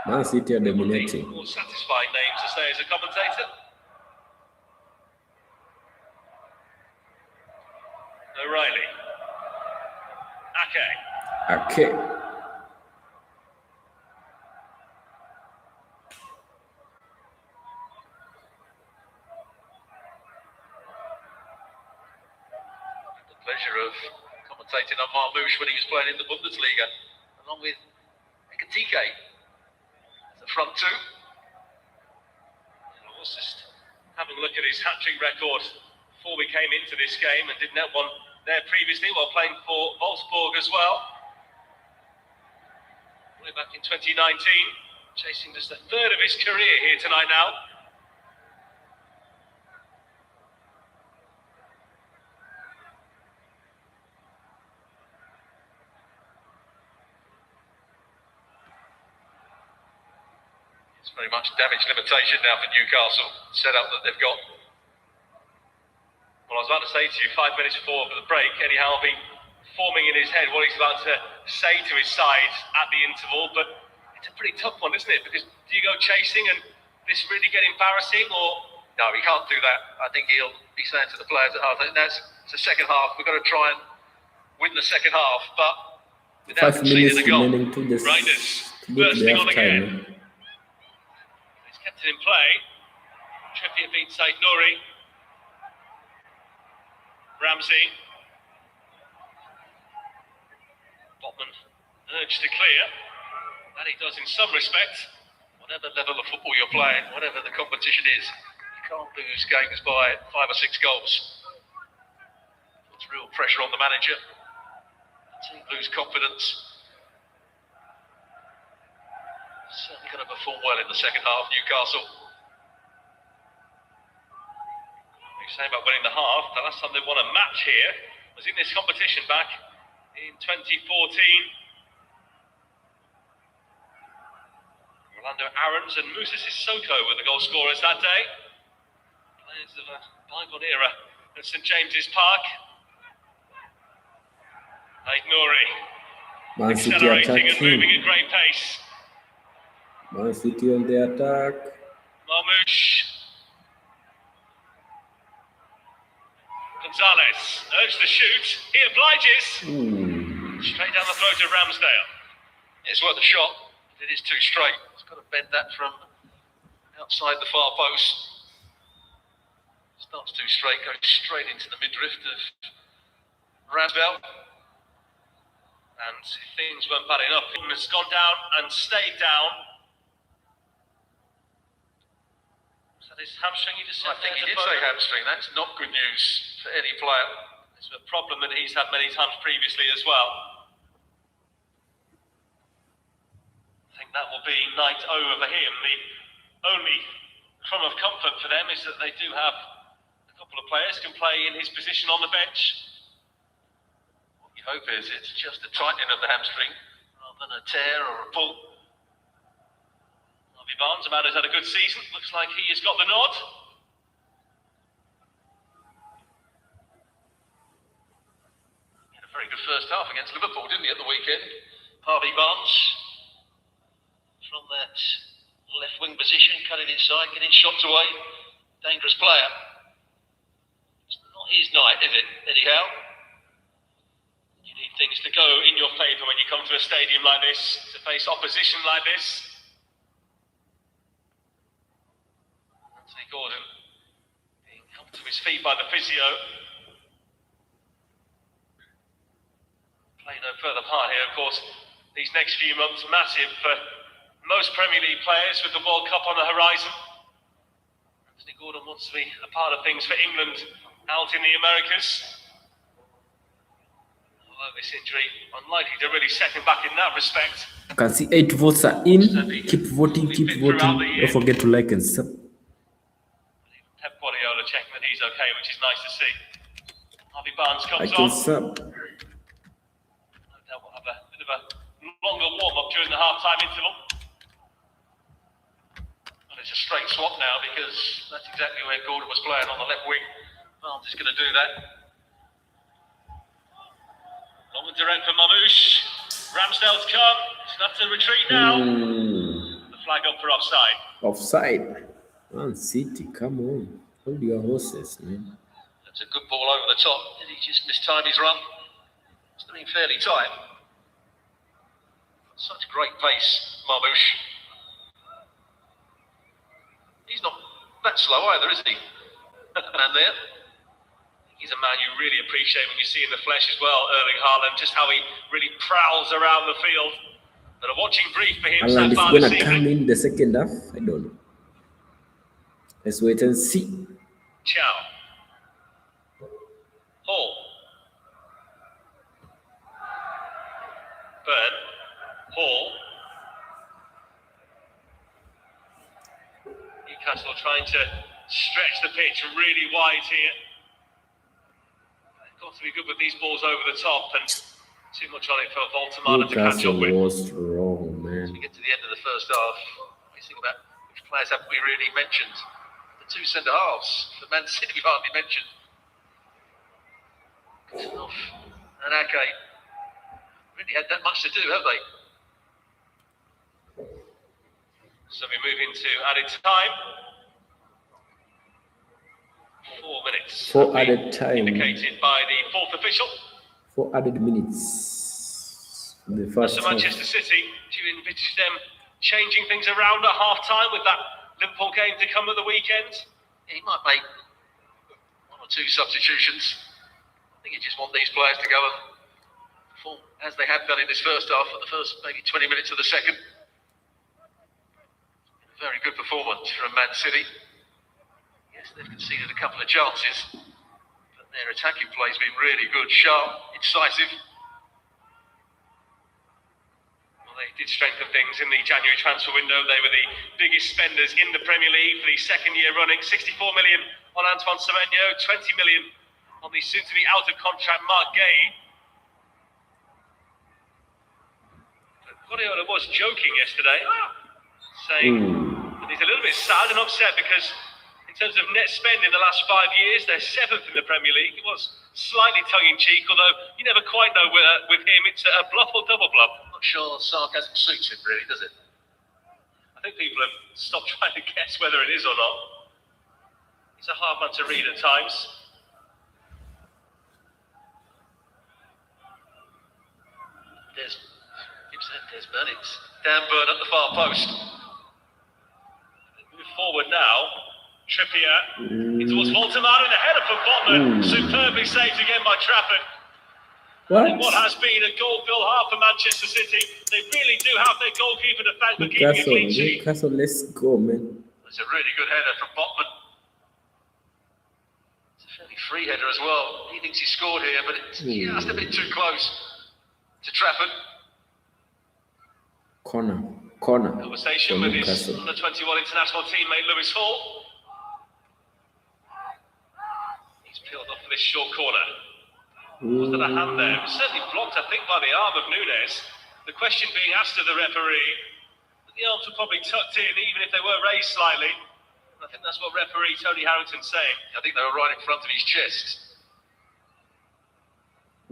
Man City are dominating. More satisfying name to say as a commentator. O'Reilly. Ake. Pleasure of commentating on Marmouche when he was playing in the Bundesliga, along with Ekatike as the front 2. I was just having a look at his hat-trick record before we came into this game, and didn't have one there previously while playing for Wolfsburg as well. Way back in 2019, chasing just a 3rd of his career here tonight now. It's very much damage limitation now for Newcastle, setup that they've got. Well, I was about to say to you 5 minutes before the break, Eddie Howe will be forming in his head what he's about to say to his side at the interval, but it's a pretty tough one, isn't it? Because do you go chasing and this really get embarrassing, or... No, he can't do that. I think he'll be saying to the players at half, it's the second half, we've got to try and win the second half, but... 5 minutes remaining to this. Bursting on again. He's kept it in play. Trippier beats Said Nouri. Ramsey. Botman urged to clear. That he does in some respect. Whatever level of football you're playing, whatever the competition is, you can't lose games by 5 or 6 goals. Puts real pressure on the manager. The team lose confidence. Certainly going to perform well in the second half, Newcastle. You're saying about winning the half, the last time they won a match here was in this competition back in 2014. Rolando Aarons and Moussa Sissoko were the goal scorers that day. Players of a bygone era at St James's Park. Said Nouri accelerating and moving at great pace. Man City on the attack. Marmoush. Gonzalez urged the shoot. He obliges. Straight down the throat of Ramsdale. It's worth a shot. It is too straight. It's got to bend that from outside the far post. Starts too straight, goes straight into the midriff of Ramsdale. And if things weren't bad enough, he has gone down and stayed down. His hamstring, I think he did say hamstring. That's not good news for any player. It's a problem that he's had many times previously as well. I think that will be night over for him. The only crumb of comfort for them is that they do have a couple of players who can play in his position on the bench. What you hope is it's just a tightening of the hamstring rather than a tear or a pull. Barnes, a man who's had a good season, looks like he has got the nod. He had a very good first half against Liverpool, didn't he, at the weekend? Harvey Barnes, from that left wing position, cutting inside, getting shots away. Dangerous player. It's not his night, is it, Eddie Howe? You need things to go in your favour when you come to a stadium like this, to face opposition like this. Gordon being helped to his feet by the physio. Play no further part here, of course. These next few months massive for most Premier League players with the World Cup on the horizon. Anthony Gordon wants to be a part of things for England out in the Americas. Although this injury unlikely to really set him back in that respect. You can see 8 votes are in. Keep voting, keep voting. Don't forget to like and sub. Checking that he's okay, which is nice to see. Harvey Barnes comes on. No doubt we'll have a bit of a longer warm-up during the half-time interval. Well, it's a straight swap now because that's exactly where Gordon was playing on the left wing. Barnes is going to do that. Long and direct for Marmoush. Ramsdale's come. He's going to have to retreat now. The flag up for offside. Offside. Man City, come on. Hold your horses, man. That's a good ball over the top. Did he just mistime his run? It's been fairly tight. Such great pace, Marmoush. He's not that slow either, is he? Man there. He's a man you really appreciate when you see in the flesh as well, Erling Haaland, just how he really prowls around the field. But a watching brief for him Haaland so far is this going to come in the second half. I don't know. Let's wait and see. Chow. Hall. Burn. Hall. Newcastle trying to stretch the pitch really wide here. They've got to be good with these balls over the top, and too much on it for Voltemada to catch up with. Was wrong, man. As we get to the end of the first half, what do you think about players haven't we really mentioned? The two centre halves for Man City we've hardly mentioned. And Ake really had that much to do, have they? So we move into added time. 4 minutes. 4 added time. Indicated by the fourth official. 4 added minutes. The first so Manchester City, do you envisage them changing things around at half-time with that Liverpool game to come at the weekend? He might make 1 or 2 substitutions. I think you just want these players to go and perform as they have done in this first half for the first maybe 20 minutes of the second. Very good performance from Man City. Yes, they've conceded a couple of chances, but their attacking play's been really good, sharp, incisive. Well, they did strengthen things in the January transfer window. They were the biggest spenders in the Premier League for the second year running. 64 million on Antoine Semenyo, 20 million on the soon-to-be out-of-contract Mark Gay. But Guardiola was joking yesterday, saying that he's a little bit sad and upset because in terms of net spend in the last 5 years, they're 7th in the Premier League. It was slightly tongue-in-cheek, although you never quite know with him, it's a bluff or double bluff. I'm not sure sarcasm suits him, really, does it? I think people have stopped trying to guess whether it is or not. He's a hard man to read at times. There's Burn. It's Dan Burn at the far post. Move forward now. Trippier in towards Voldemar in the header for Botman. Superbly saved again by Trafford. In what has been a goal-filled half for Manchester City. They really do have their goalkeeper to thank for keeping a clean sheet. Newcastle, let's go, man. It's a really good header from Botman. It's a fairly free header as well. He thinks he scored here, but it's just a bit too close to Trafford. Corner. Conversation with his under-21 international teammate Lewis Hall. He's peeled off for this short corner. Was there a hand there? It was certainly blocked, I think, by the arm of Nunes. The question being asked of the referee, the arms were probably tucked in, even if they were raised slightly. And I think that's what referee Tony Harrington's saying. I think they were right in front of his chest.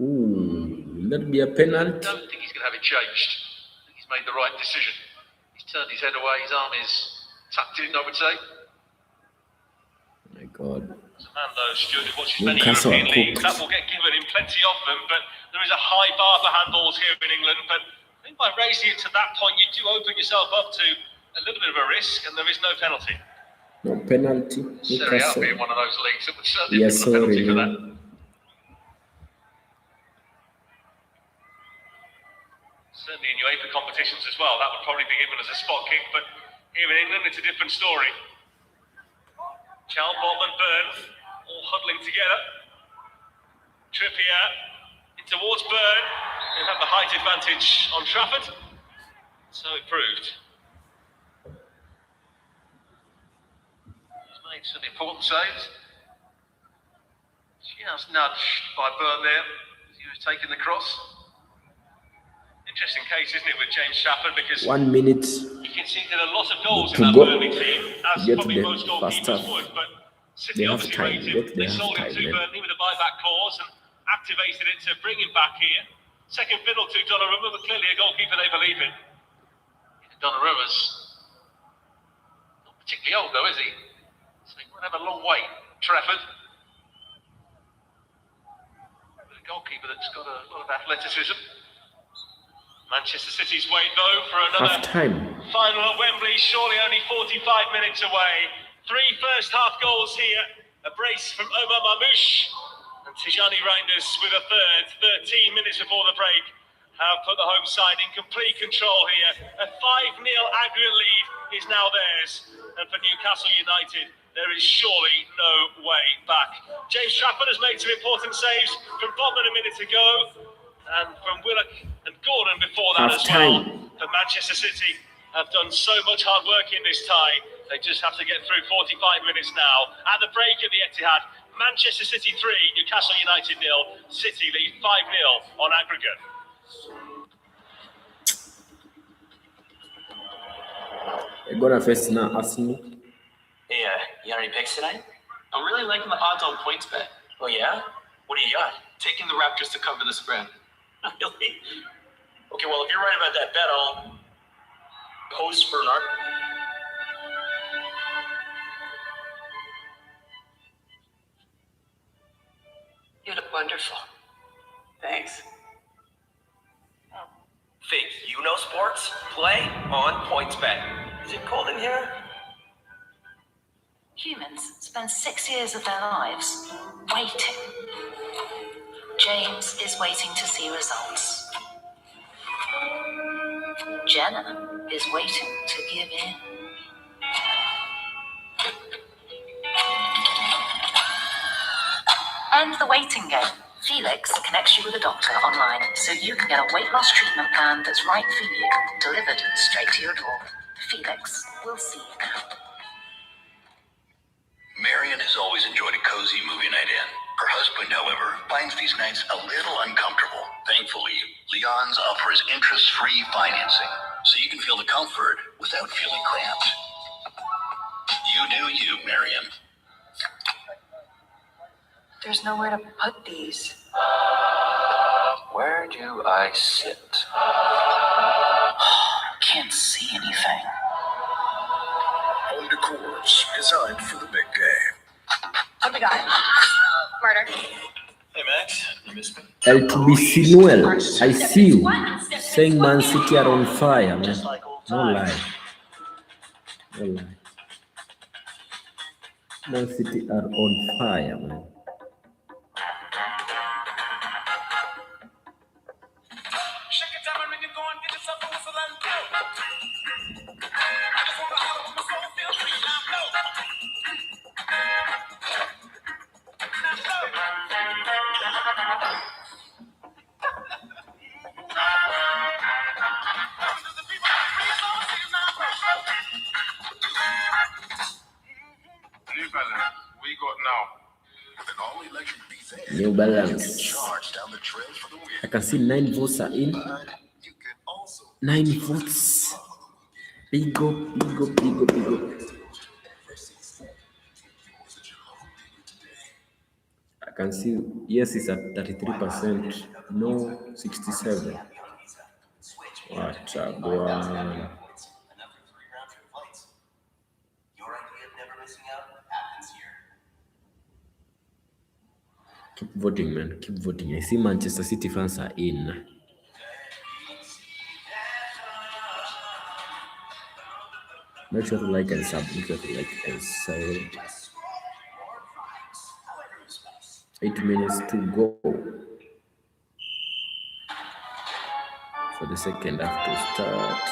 Will that be a penalty? I don't think he's going to have it changed. I think he's made the right decision. He's turned his head away, his arm is tucked in, I would say. Oh my God. As a man, though, Stuart, who watches many European leagues, that will get given in plenty of them, but there is a high bar for handballs here in England, but I think by raising it to that point, you do open yourself up to a little bit of a risk, and there is no penalty. No penalty. Serie A being one of those leagues that would certainly have given a penalty for that. Certainly in UEFA competitions as well, that would probably be given as a spot kick, but here in England, it's a different story. Chal, Botman, Burn, all huddling together. Trippier in towards Burn. They have the height advantage on Trafford. So it proved. He's made some important saves. Just nudged by Burn there as he was taking the cross. Interesting case, isn't it, with James Trafford, because 1 minute he conceded a lot of goals in that Burnley team, as probably most goalkeepers would, but City obviously rated him. They sold him to Burnley with a buyback clause and activated it to bring him back here. Second fiddle to Donnarumma, but clearly a goalkeeper they believe in. Donnarumma's not particularly old though, is he? So he won't have a long wait. Trafford. But a goalkeeper that's got a lot of athleticism. Manchester City's wait though for another final at Wembley, surely only 45 minutes away. 3 first half goals here, a brace from Omar Mamouche and Tijani Reinders with a third, 13 minutes before the break, have put the home side in complete control here. A 5-0 aggregate lead is now theirs, and for Newcastle United, there is surely no way back. James Trafford has made some important saves from Botman a minute ago, and from Willock and Gordon before that as well. For Manchester City have done so much hard work in this tie. They just have to get through 45 minutes now. At the break at the Etihad, Manchester City 3, Newcastle United 0. City lead 5-0 on aggregate. They're gonna face now Arsenal. Hey, you got any picks tonight? I'm really liking the odds on points bet. Oh, yeah? What do you got? Taking the Raptors to cover the spread. Really? Okay, well, if you're right about that bet, I'll pose for an argument. You look wonderful. Thanks. Think you know sports? Play on PointsBet. Is it cold in here? Humans spend 6 years of their lives waiting. James is waiting to see results. Jenna is waiting to give in. End the waiting game. Felix connects you with a doctor online so you can get a weight loss treatment plan that's right for you, delivered straight to your door. Felix will see you now. Marion has always enjoyed a cozy movie night in. Her husband, however, finds these nights a little uncomfortable. Thankfully, Leon's offers interest-free financing, so you can feel the comfort without feeling cramped. You do you, Marion. There's nowhere to put these. Where do I sit? Can't see anything. Home decors designed for the big game. What we got? Murder. Hey, Max. You missed me? LTBC Noel, I see you. Saying Man City are on fire, man. Just like old No times. lie. No lie. Man City are on fire, man. Shake it down when you go and get yourself a whistle and blow. I just wanna holler when my soul feels free. Now blow. Now blow. New Balance, we got now. An all-electric B-Van. New Balance. Charge down the trail for the win. I can see 9 votes are in. But you can also 9 votes. Big up, big up, big up, big up. I can see yes is at 33%, no 67. What a one. Keep voting, man. Keep voting. I see Manchester City fans are in. Make sure to like and sub. Make sure to like and sub. 8 minutes to go for the second half to start.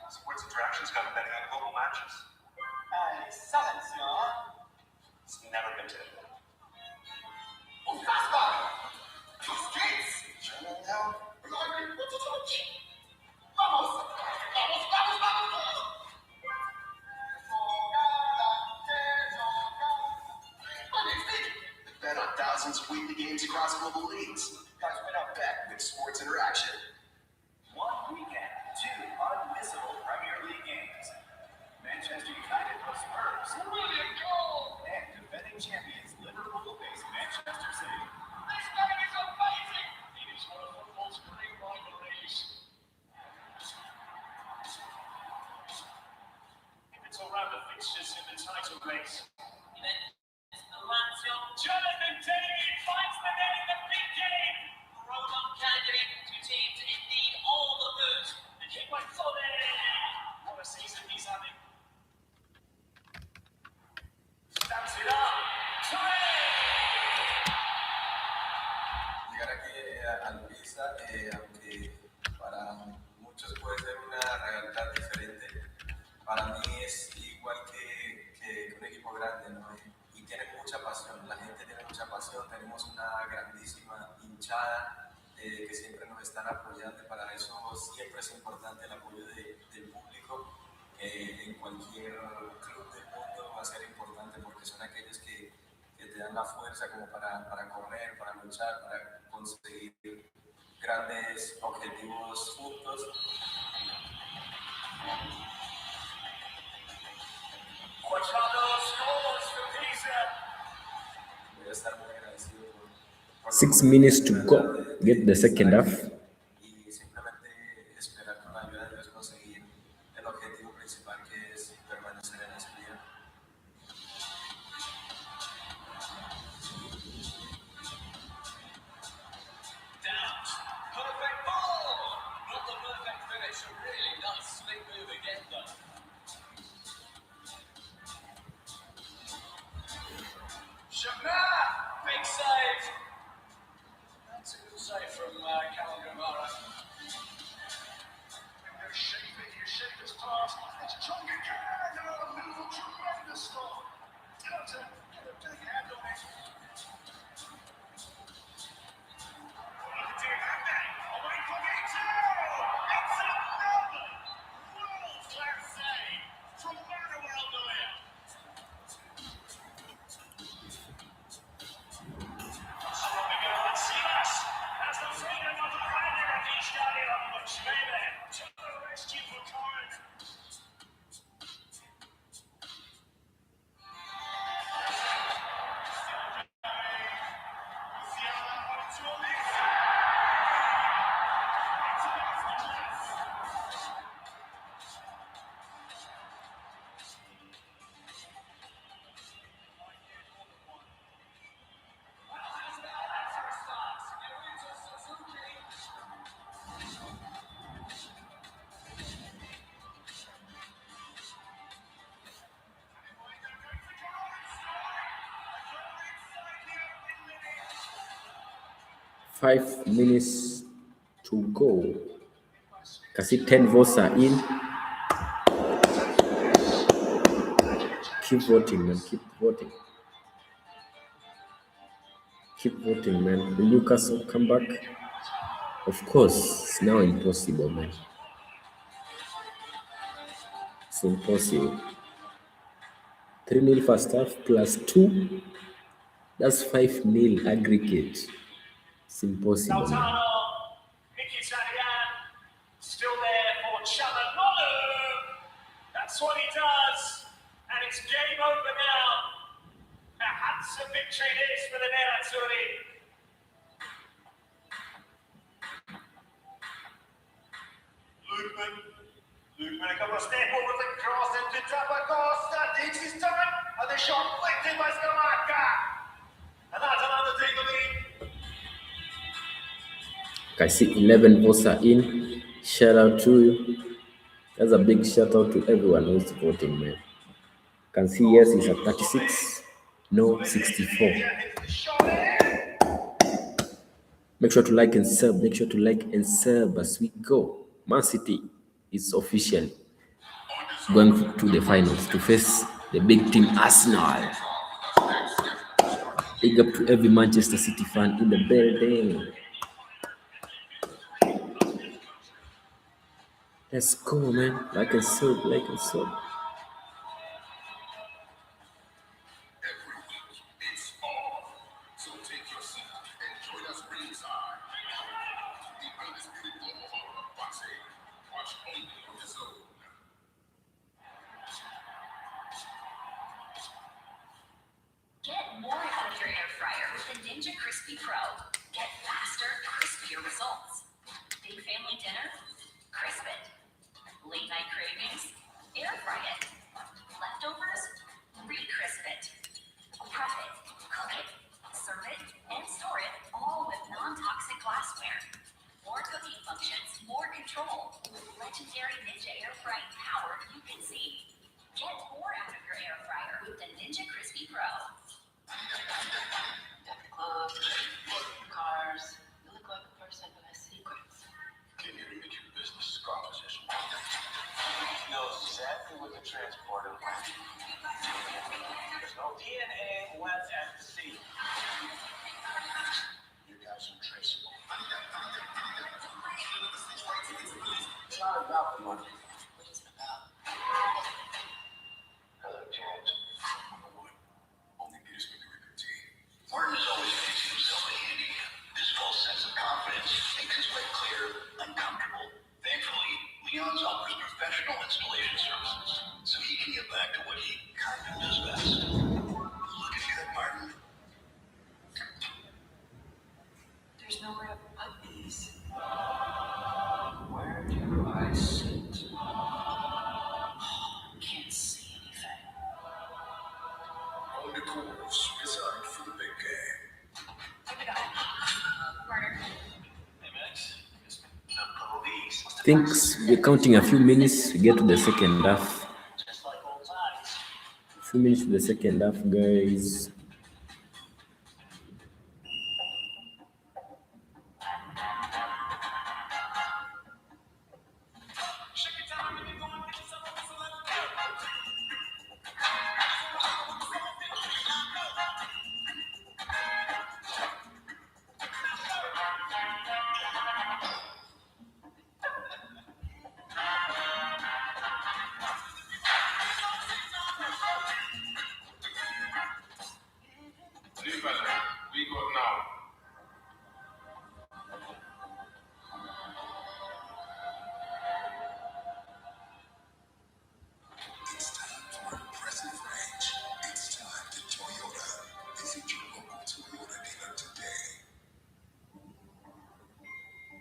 Sports Interactions got betting on global matches. It's never been to. bet on thousands of weekly games across global leagues. Guys, why not bet with Sports Interaction? One weekend, 2 unmissable Premier League games. Manchester United plus Spurs. Brilliant goal! And defending champions Liverpool face Manchester City. This game is amazing! It is one of football's great rivalries. If it's around the fixtures in the title race. Jonathan David finds the net in the big game. Roll-up candidate to teams in need all the good. And he went for it. What a season he's having. Stamps it up. Llegar aquí a Luisa, aunque para muchos puede ser una realidad diferente, para mí es igual que un equipo grande, ¿no? Y tiene mucha pasión, la gente tiene mucha pasión, tenemos una grandísima hinchada que siempre nos están apoyando y para eso siempre es importante el apoyo del público. En cualquier club del mundo va a ser importante porque son aquellos que tener la fuerza como para correr, para luchar, para conseguir grandes objetivos juntos. Voy a estar muy agradecido por 6 minutes to go. Get the second half. y simplemente esperar con la ayuda de Dios conseguir el objetivo principal, que es permanecer en ese día. Perfect ball! Not the perfect finish, a really nice slick move again, though. Shabbat! Big save! That's a good save from Carabao. You shape his pass. It's Chong again. Oh, beautiful, tremendous stop. Delta, get a big hand on it. Away from Ito! It's another world-class save from Manuel Neuer. Silas has the freedom of the Heiner die Stadion und Schwebe to the rescue for Corin. Five minutes to go. Kasi 10 votes are in. Keep voting, man. Keep voting. Keep voting, man. Will Newcastle come back? Of course, it's now impossible, man. It's impossible. 3-0 first half plus 2. That's 5-0 aggregate. It's impossible, man. Lautaro, Mkhitaryan, still there for Çalhanoğlu. That's what he does, and it's game over now. Perhaps a victory it is for the Nerazzurri. Lookman, a couple of step over the cross into Tabacosta. Takes his time, and the shot flicked in by Scamacca. And that's another thing to lead. I see 11 votes are in. Shout out to you. That's a big shout out to everyone who's voting, man. Can see yes is at 36, no 64. Make sure to like and sub. Make sure to like and sub as we go. Man City is officially going to the finals to face the big team Arsenal. Big up to every Manchester City fan in the building. Let's go, man. Like and sub, like and sub. It's on. So take your seat and join us ringside. The undisputed global hall of boxing. Watch only on the zone. Get more out of your air fryer with the Ninja Crispy Pro. Get faster, crispier results. Big family dinner? Crisp it. Late night cravings? Air fry it. Leftovers? Re-crisp it. Prep it, cook it, serve it, and store it, all with non-toxic glassware. More cooking functions, more control. With legendary Ninja air frying power you can see. Get more out of your air fryer with the Ninja Crispy Pro. Clothes, cars. You look like a person who has secrets. Came here to make your business proposition. Knows exactly what to transport him. There's no DNA left at the scene. You guys are traceable. It's not about the money. What is it about? Hello, James. Number one, only Peter Smith could team. Leon's offers professional installation services, so he can get back to what he kind of does best. Looking good, Martin? There's nowhere to put these. Where do I sit? Can't see anything. On the course, designed for the big game. Murder. Hey, Max. The police. Thinks we're counting a few minutes to get to the second half. Just like old times. A few minutes to the second half, guys. New fella, we got now. It's time for impressive range. It's time to Toyota. Visit your local Toyota dealer today.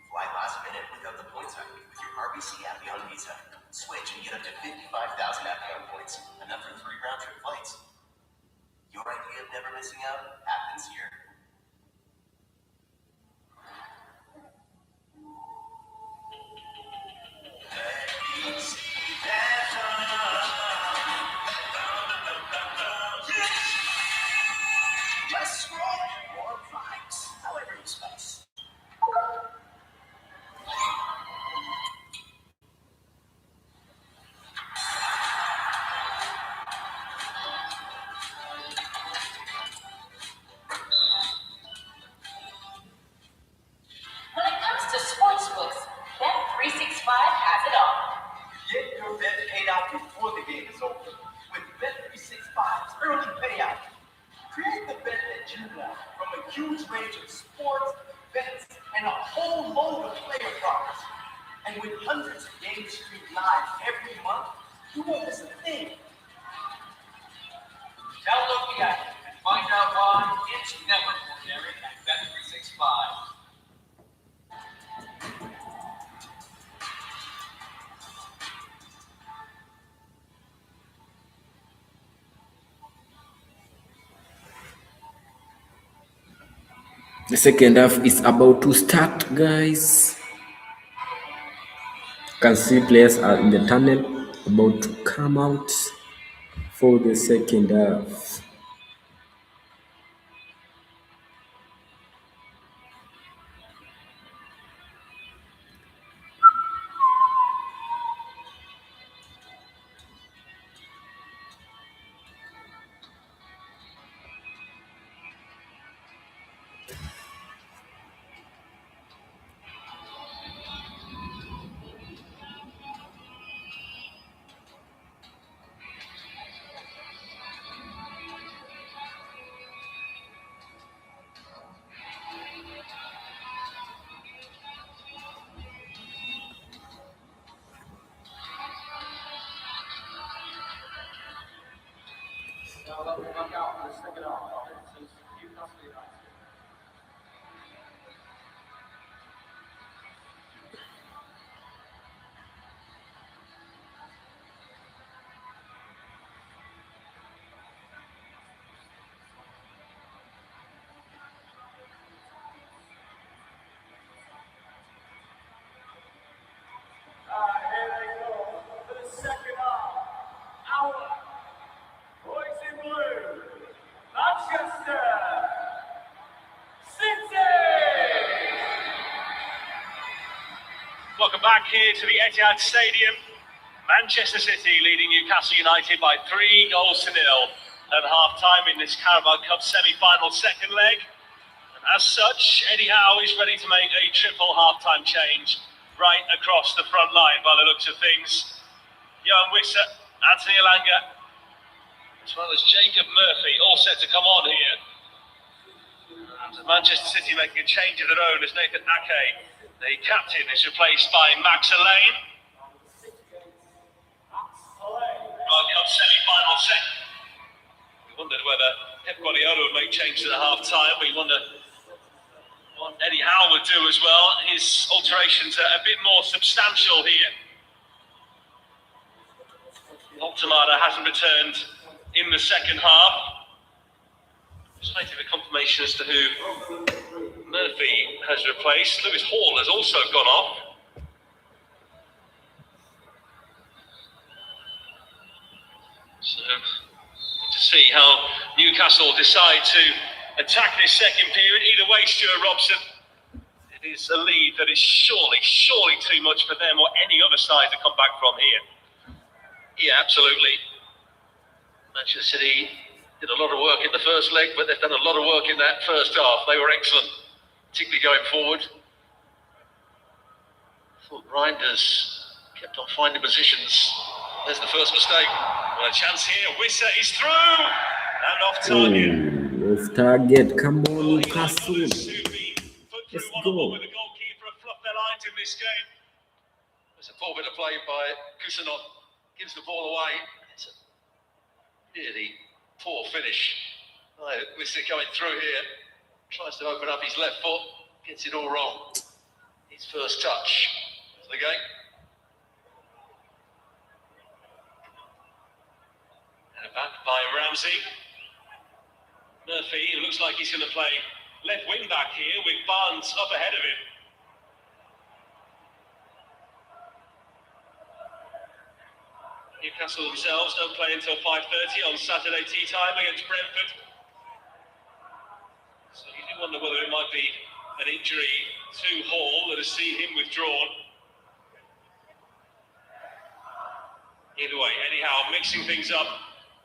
Fly last minute without the points hike with your RBC Avion Visa. Switch and get up to 55,000 Avion points, enough for 3 round-trip flights. Your idea of never missing out happens here. Less scroll, more vibes, however you spice. When it comes to sportsbooks, Bet365 has it all. Get your bet paid out before the game is over with Bet365's early payout. Create the bet that you want from a huge range of sports, bets, and a whole load of player props. And with hundreds of games streamed live every month, you won't miss a thing. Download the app and find out why it's never ordinary at Bet365. The second half is about to start, guys. You can see players are in the tunnel about to come out for the second half. Now let me look out for the second half. This is Newcastle United. Here they go for the second half. Our boys in blue, Manchester City. Welcome back here to the Etihad Stadium. Manchester City leading Newcastle United by 3 goals to 0 at half-time in this Carabao Cup semi-final second leg. And as such, Eddie Howe is ready to make a triple half-time change right across the front line by the looks of things. Johan Wissa, Anthony Elanga, as well as Jacob Murphy, all set to come on here. And Manchester City making a change of their own as Nathan Ake, the captain, is replaced by Max Alain. few changes at half-time. We wonder what Eddie Howe would do as well. His alterations are a bit more substantial here. Altamada hasn't returned in the second half. Just waiting for confirmation as to who Murphy has replaced. Lewis Hall has also gone off. So, to see how Newcastle decide to attack this second period. Either way, Stuart Robson, it is a lead that is surely too much for them or any other side to come back from here. Yeah, absolutely. Manchester City did a lot of work in the first leg, but they've done a lot of work in that first half. They were excellent, particularly going forward. I thought Reinders kept on finding positions. There's the first mistake. Well, a chance here. Wissa is through and off target. Off target. Come on, Newcastle. Let's go. With the goalkeeper have fluffed their lines in this game. There's a poor bit of play by Kusanov. Gives the ball away. It's a really poor finish. Wissa coming through here. Tries to open up his left foot. Gets it all wrong. His first touch of the game. Back by Ramsey. Murphy, it looks like he's going to play left wing back here with Barnes up ahead of him. Newcastle themselves don't play until 5:30 on Saturday tea time against Brentford. So you do wonder whether it might be an injury to Hall that has seen him withdrawn. Either way, anyhow, mixing things up,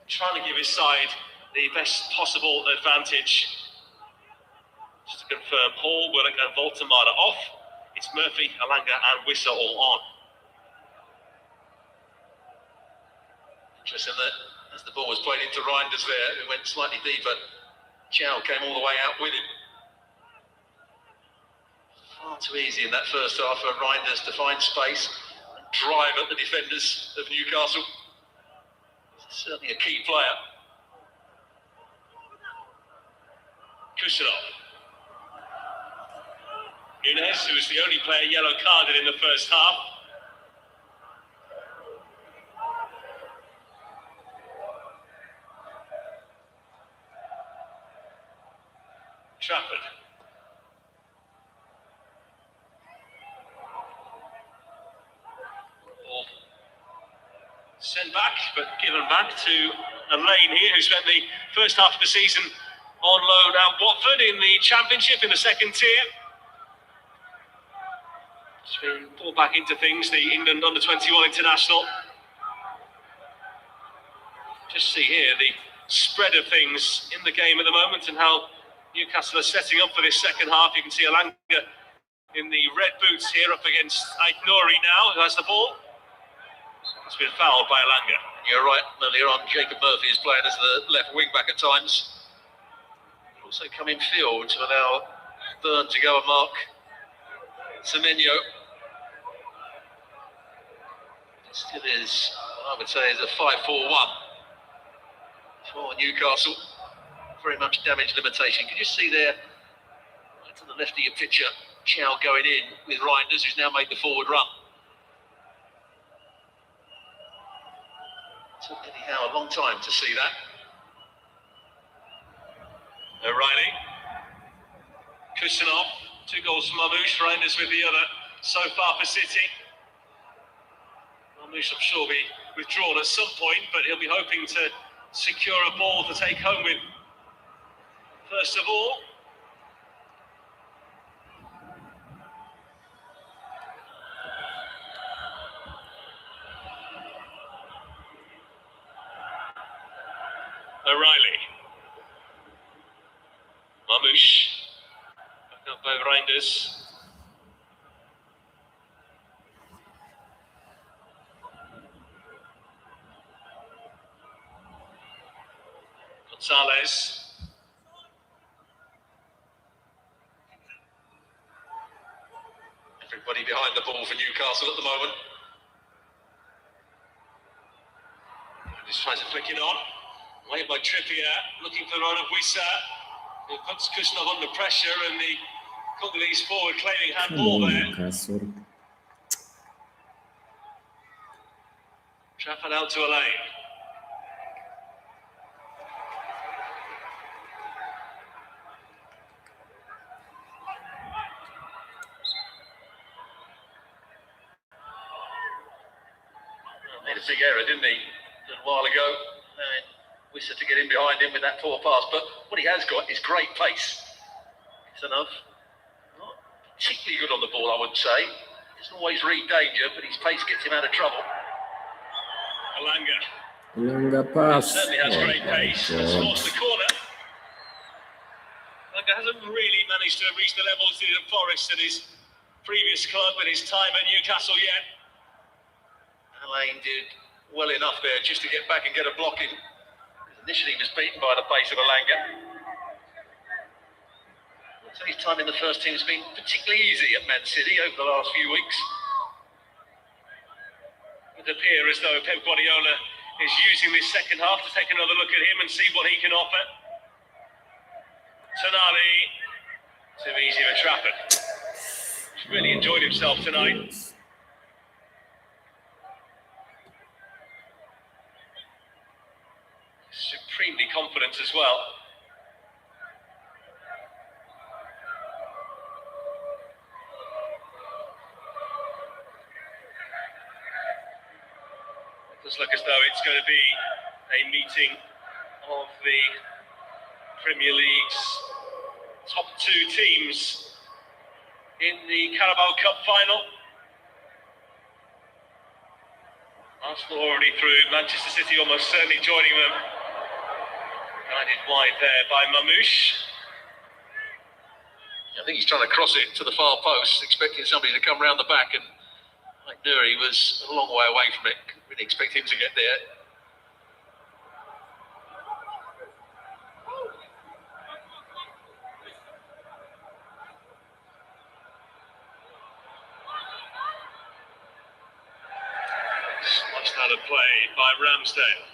trying to give his side the best possible advantage. Just to confirm, Hall, Willock and Voltamada off. It's Murphy, Alanga and Wissa all on. Interesting that as the ball was played into Reinders there, it went slightly deeper. Chow came all the way out with him. Far too easy in that first half for Reinders to find space and drive at the defenders of Newcastle. Certainly a key player. Kusanov. Nunes, who was the only player yellow carded in the first half. Trafford. Ball sent back, but given back to a Lane here, who spent the first half of the season on loan at Watford in the Championship in the second tier. Just been pulled back into things, the England under-21 international. Just see here the spread of things in the game at the moment and how Newcastle are setting up for this second half. You can see Alanga in the red boots here up against Aït-Nouri now, who has the ball. It's been fouled by Alanga. You're right, earlier on, Jacob Murphy is playing as the left wing back at times. Also come in field to allow Byrne to go and mark Semenyo. It still is, I would say, is a 5-4-1 for Newcastle. Very much damage limitation. Can you see there, right to the left of your picture, Chow going in with Reinders, who's now made the forward run. Took Eddie Howe a long time to see that. O'Reilly. Kusanov, 2 goals for Mamouche, Reinders with the other. So far for City. Mamouche, I'm sure, will be withdrawn at some point, but he'll be hoping to secure a ball to take home with. First of all, O'Reilly. Mamouche. Back up by Reinders. Gonzalez. Everybody behind the ball for Newcastle at the moment. Just tries to flick it on. Away by Trippier, looking for the run of Wissa. It puts Kuznov under pressure, and the Congolese forward claiming Come handball on, there. Newcastle. Trafford out to Elaine. Made a big error, didn't he? A little while ago. Wissa to get in behind him with that poor pass. But what he has got is great pace. It's enough. Not particularly good on the ball, I would say. Doesn't always read danger, but his pace gets him out of trouble. Alanga. Alanga pass. Certainly has great pace. Has forced the corner. Alanga hasn't really managed to reach the levels he did at Forest at his previous club and his time at Newcastle yet. Elaine did well enough there just to get back and get a block in. Initially he was beaten by the pace of Alanga. So his time in the first team has been particularly easy at Man City over the last few weeks. It would appear as though Pep Guardiola is using this second half to take another look at him and see what he can offer. Tonali, too easy for Trafford. He's really enjoyed himself tonight. Supremely confident as well. It does look as though it's going to be a meeting of the Premier League's top two teams in the Carabao Cup final. Arsenal already through, Manchester City almost certainly joining them. Guided wide there by Mamouche. I think he's trying to cross it to the far post, expecting somebody to come round the back, and like Nuri was a long way away from it. Couldn't really expect him to get there. Sliced out of play by Ramsdale.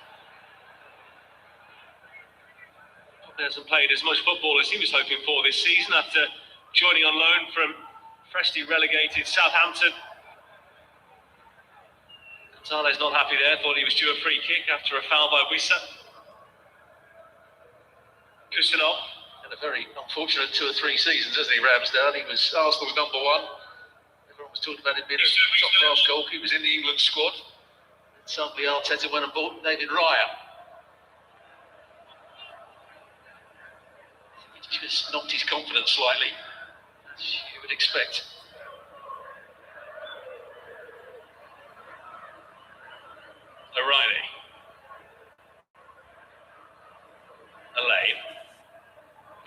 Hasn't played as much football as he was hoping for this season after joining on loan from freshly relegated Southampton. Gonzalez not happy there, thought he was due a free kick after a foul by Wissa. Kusanov. Had a very unfortunate 2 or 3 seasons, hasn't he, Ramsdale? He was Arsenal's number 1. Everyone was talking about him being a top-class goalkeeper. He was in the England squad. And suddenly Arteta went and bought David Raya. Just knocked his confidence slightly, as you would expect. O'Reilly. Elaine.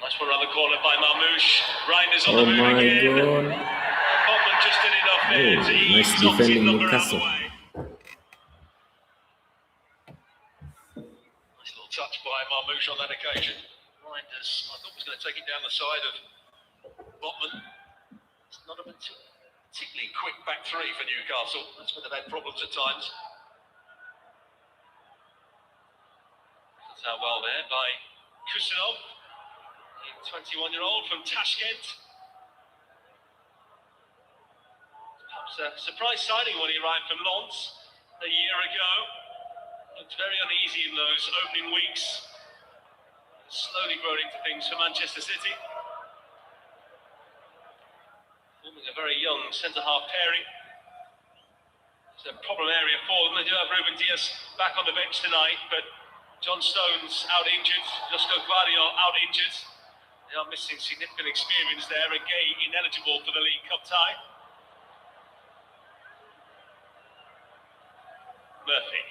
Nice one around the corner by Mamouche. Reinders on the move again. God. Botman just did enough there to Nice ease defending number out of Newcastle. the way. Nice little touch by Mamouche on that occasion. Reinders, I thought, was going to take it down the side of Botman. It's not a particularly quick back three for Newcastle. That's when they've had problems at times. That's out well there by Kusanov, the 21-year-old from Tashkent. Perhaps a surprise signing when he arrived from Lens a year ago. Looked very uneasy in those opening weeks. Slowly grown into things for Manchester City. Forming a very young centre-half pairing. It's a problem area for them. They do have Ruben Dias back on the bench tonight, but John Stones out injured, Josko Gvardiol out injured. They are missing significant experience there. Gay ineligible for the League Cup tie. Murphy.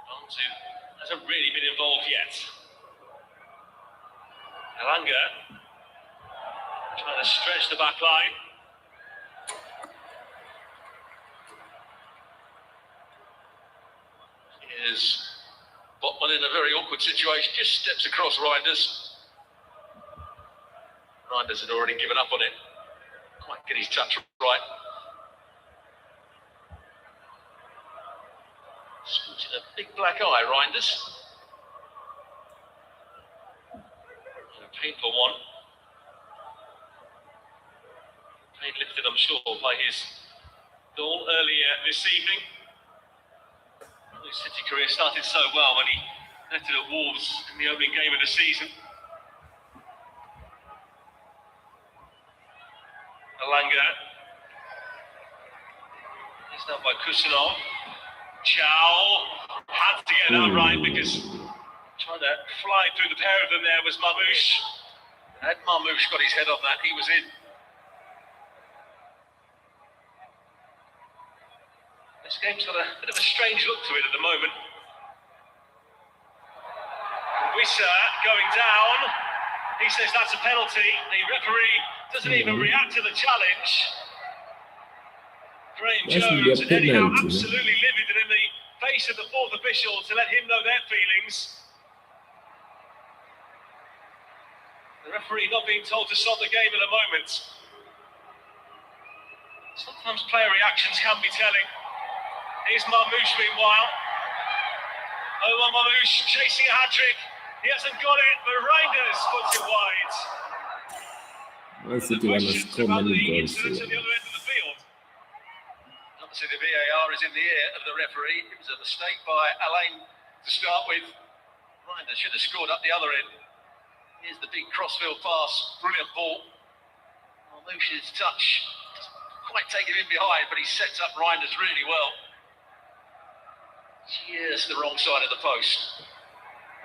On to hasn't really been involved yet. Alanga trying to stretch the back line. Here's Botman in a very awkward situation, just steps across Reinders. Reinders had already given up on it. Quite get his touch right. Sporting a big black eye, Reinders. in for one. Pain lifted, I'm sure, by his goal earlier this evening. His City career started so well when he netted at Wolves in the opening game of the season. Alanga. It's done by Kusanov. Chow had to get that right because trying to fly through the pair of them there was Mamouche. Had Mamouche got his head on that, he was in. This game's got a bit of a strange look to it at the moment. Wissa going down. He says that's a penalty. The referee doesn't even react to the challenge. Graham Jones and Eddie Howe absolutely livid and in the face of the fourth official to let him know their feelings. The referee not being told to stop the game in a moment. Sometimes player reactions can be telling. Here's Mamouche meanwhile. Omar Mamouche chasing a hat-trick. He hasn't got it, but Reinders puts it wide. Man City want to score many goals To the other end of the field. Obviously the VAR is in the ear of the referee. It was a mistake by Alain to start with. Reinders should have scored up the other end. Here's the big crossfield pass. Brilliant ball. Mamouche's touch doesn't quite take him in behind, but he sets up Reinders really well. Just the wrong side of the post.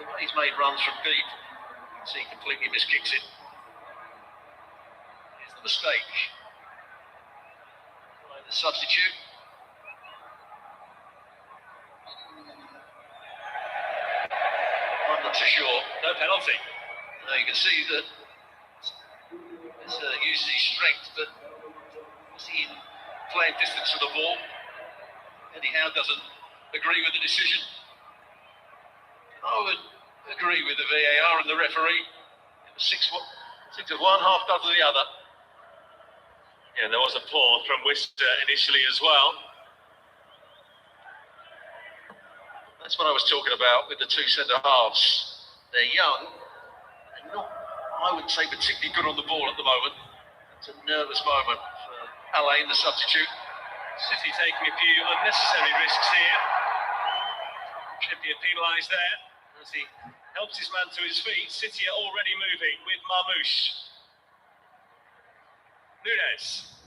The way he's made runs from deep, you can see he completely miskicks it. Here's the mistake. By the substitute. I'm not so sure. No penalty. No, you can see that this uses his strength, but see him playing distance for the ball. Eddie Howe doesn't agree with the decision. I would agree with the VAR and the referee. It was 6 of one, half dozen of the other. Yeah, there was applause from Worcester initially as well. That's what I was talking about with the two centre-halves. They're young and not, I would say, particularly good on the ball at the moment. It's a nervous moment for Alain, the substitute. City taking a few unnecessary risks here. Trippier penalised there as he helps his man to his feet. City are already moving with Mamouche. Nunes.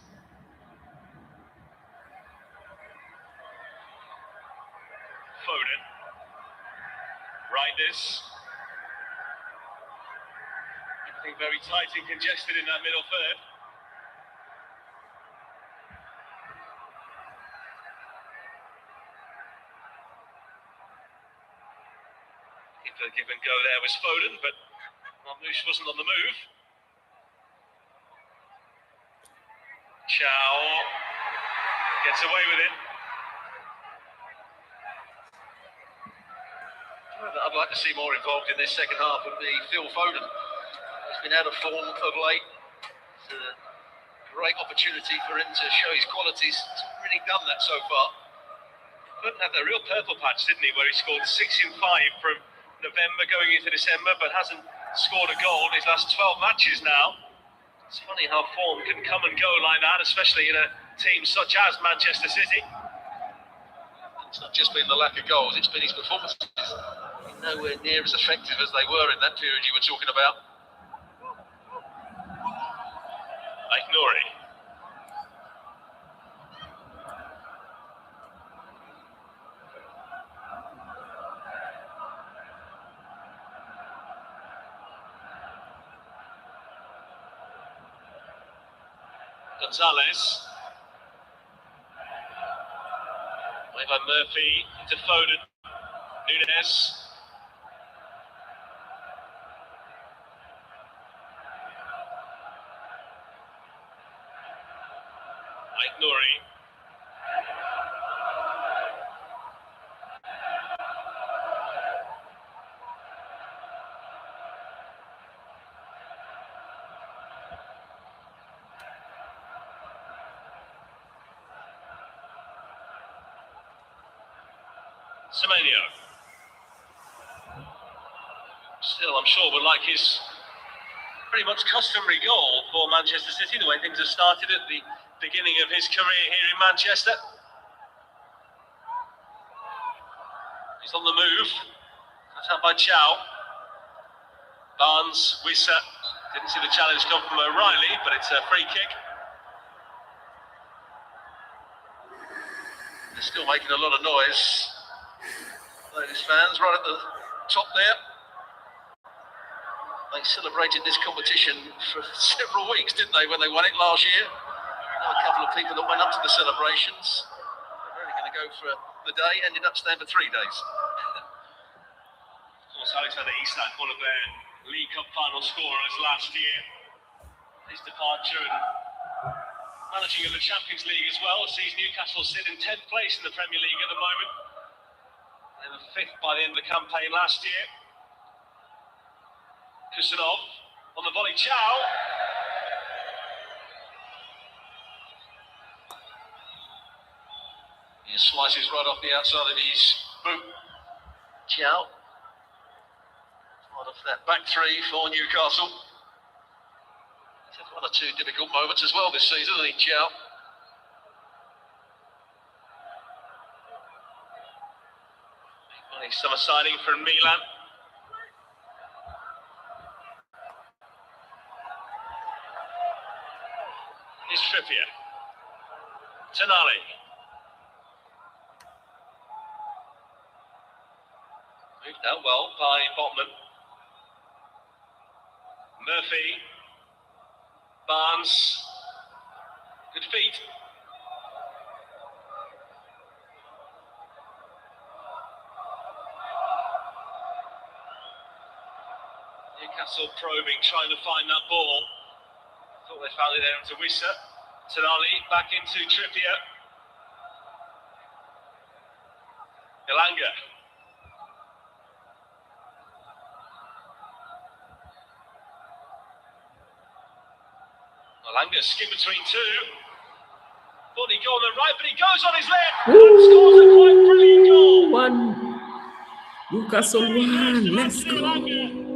Foden. Reinders. Everything very tight and congested in that middle third. The give and go there was Foden, but Mamouche wasn't on the move. Chow gets away with it. I'd like to see more involved in this second half of the Phil Foden. He's been out of form of late. It's a great opportunity for him to show his qualities. He's really done that so far. Foden had a real purple patch, didn't he, where he scored 6 in 5 from November going into December, but hasn't scored a goal in his last 12 matches now. It's funny how form can come and go like that, especially in a team such as Manchester City. It's not just been the lack of goals, it's been his performances. Nowhere near as effective as they were in that period you were talking about. Aït-Nouri. Gonzalez. Played by Murphy into Foden. Nunes. Aït-Nouri. Semenyo. Still, I'm sure would like his pretty much customary goal for Manchester City, the way things have started at the beginning of his career here in Manchester. He's on the move. That's out by Chow. Barnes, Wissa. Didn't see the challenge come from O'Reilly, but it's a free kick. They're still making a lot of noise. Those fans right at the top there. They celebrated this competition for several weeks, didn't they, when they won it last year? There were a couple of people that went up to the celebrations. They were only going to go for the day, ended up staying for 3 days. Of course, Alexander Isak, one of their League Cup final scorers last year. His departure and managing of the Champions League as well sees Newcastle sit in 10th place in the Premier League at the moment. They were 5th by the end of the campaign last year. Kusanov on the volley, Chow. He slices right off the outside of his boot. Chow. Right off that back three for Newcastle. He's had one or two difficult moments as well this season, hasn't he, Chow? Summer signing from Milan. Here's Trippier. Tonali. Moved out well by Botman. Murphy. Barnes. Good feet. Newcastle probing, trying to find that ball. Thought they found it there into Wissa. Tonali back into Trippier. Elanga. Elanga skip between two. Thought he'd go on the right, but he goes on his left and scores a quite brilliant goal. 1. Newcastle 1. Let's go.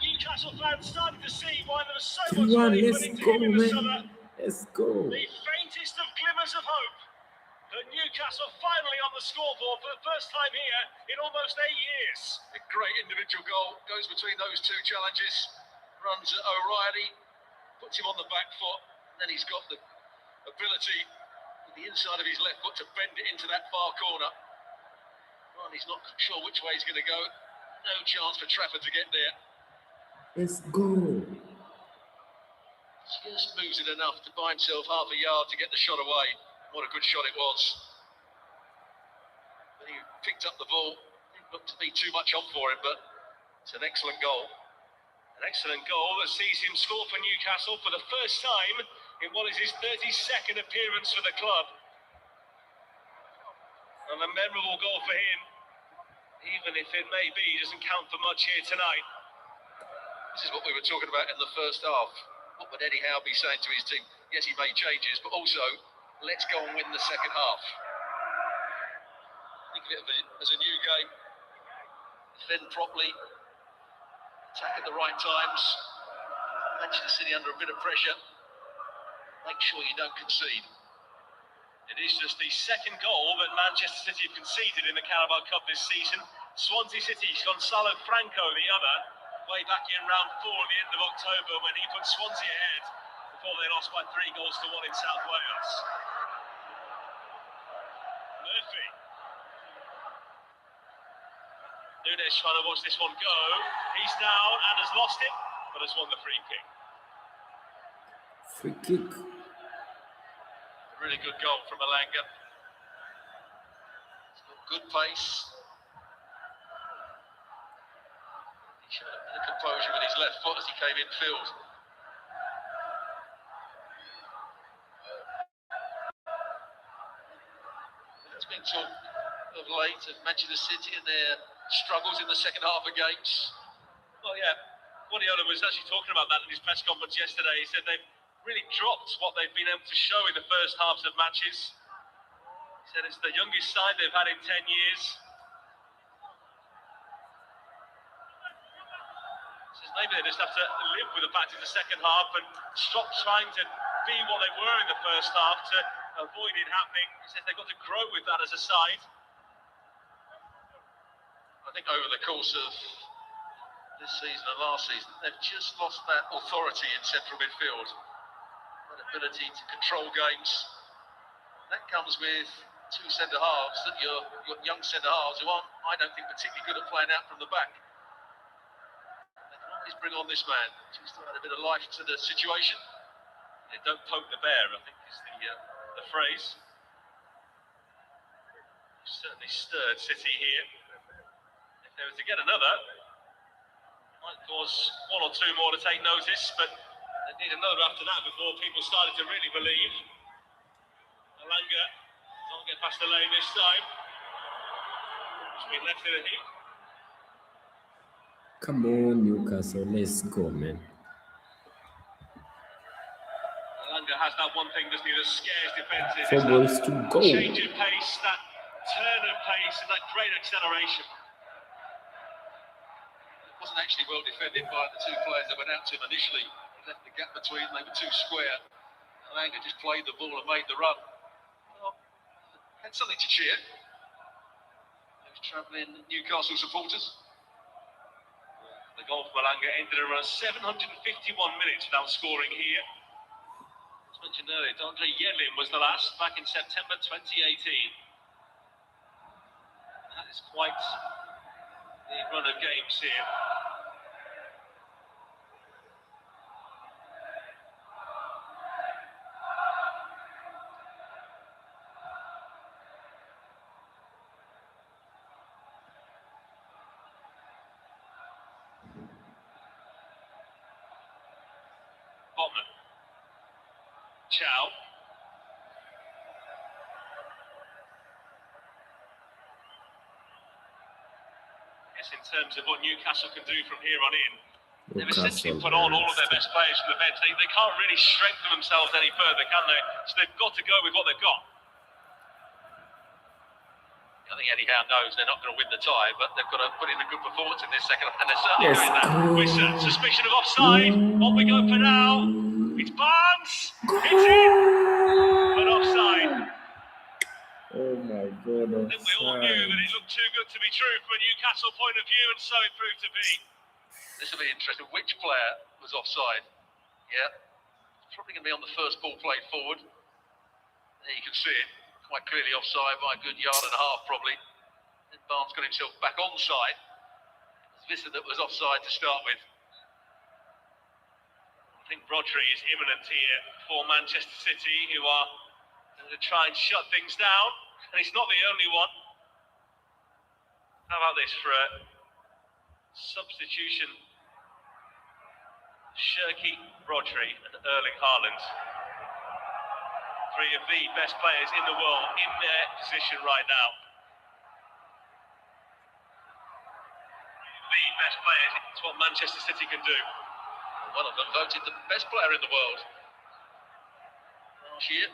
Newcastle fans started to see why there was so 3-1. much money Let's put into go, him in the man. summer. Let's go. The faintest of glimmers of hope. But Newcastle finally on the scoreboard for the first time here in almost 8 years. A great individual goal. Goes between those two challenges. Runs at O'Reilly. Puts him on the back foot. And then he's got the ability with the inside of his left foot to bend it into that far corner. Well, he's not sure which way he's going to go. No chance for Trafford to get there. Let's go. Just moves it enough to buy himself half a yard to get the shot away. What a good shot it was. Then he picked up the ball. Didn't look to be too much on for him, but it's an excellent goal. An excellent goal that sees him score for Newcastle for the first time in what is his 32nd appearance for the club. And a memorable goal for him, even if it may be doesn't count for much here tonight. This is what we were talking about in the first half. What would Eddie Howe be saying to his team? Yes, he made changes, but also, let's go and win the second half. Think of it as a new game. Defend properly. Attack at the right times. Manchester City under a bit of pressure. Make sure you don't concede. It is just the second goal that Manchester City have conceded in the Carabao Cup this season. Swansea City's Gonzalo Franco the other. Way back in round 4 at the end of October when he put Swansea ahead before they lost by 3 goals to 1 in South Wales. Murphy. Nunes trying to watch this one go. He's down and has lost it, but has won the free kick. Free kick. A really good goal from Elanga. He's got good pace. Showed a bit of composure with his left foot as he came infield. There's been talk of late of Manchester City and their struggles in the second half of games. Well, yeah, Guardiola was actually talking about that in his press conference yesterday. He said they've really dropped what they've been able to show in the first halves of matches. He said it's the youngest side they've had in 10 years. Maybe they just have to live with the fact it's the second half and stop trying to be what they were in the first half to avoid it happening. He says they've got to grow with that as a side. I think over the course of this season and last season, they've just lost that authority in central midfield. That ability to control games. That comes with two centre-halves, that your young centre-halves who aren't, I don't think, particularly good at playing out from the back. Always bring on this man, just to add a bit of life to the situation. Yeah, don't poke the bear, I think is the phrase. Certainly stirred City here. If they were to get another, it might cause one or two more to take notice, but they need another after that before people started to really believe. Alanga can't get past the lane this time. It's been left in a heap. Come on, Newcastle, let's go, man. Alanga has that one thing, doesn't he, that scares defences. 4 goals to go. Change of pace, that turn of pace, and that great acceleration. It wasn't actually well defended by the two players that went out to him initially. He left the gap between, they were too square. Alanga just played the ball and made the run. Well, had something to cheer. Those travelling Newcastle supporters. The goal from Alanga ended around 751 minutes without scoring here. As mentioned earlier, Andre Yedlin was the last, back in September 2018. That is quite the run of games here. Botman. Chow. Yes, in terms of what Newcastle can do from here on in, they've essentially put on all of their best players from the bench. They can't really strengthen themselves any further, can they? So they've got to go with what they've got. I think Eddie Howe knows they're not going to win the tie, but they've got to put in a good performance in this second, and they're certainly doing that. With suspicion of offside, on we go for now. It's Barnes. It's in, but offside. Oh my God, I think we all knew that it looked too good to be true from a Newcastle point of view, and so it proved to be. This will be interesting. Which player was offside? Yeah, it's probably going to be on the first ball played forward. There you can see it. Quite clearly offside by a good yard and a half, probably. Then Barnes got himself back onside. It was Visser that was offside to start with. I think Rodri is imminent here for Manchester City, who are going to try and shut things down. And he's not the only one. How about this for a substitution? Cherki, Rodri and Erling Haaland. Three of the best players in the world in their position right now. The best players, it's what Manchester City can do. One of them voted the best player in the world last year,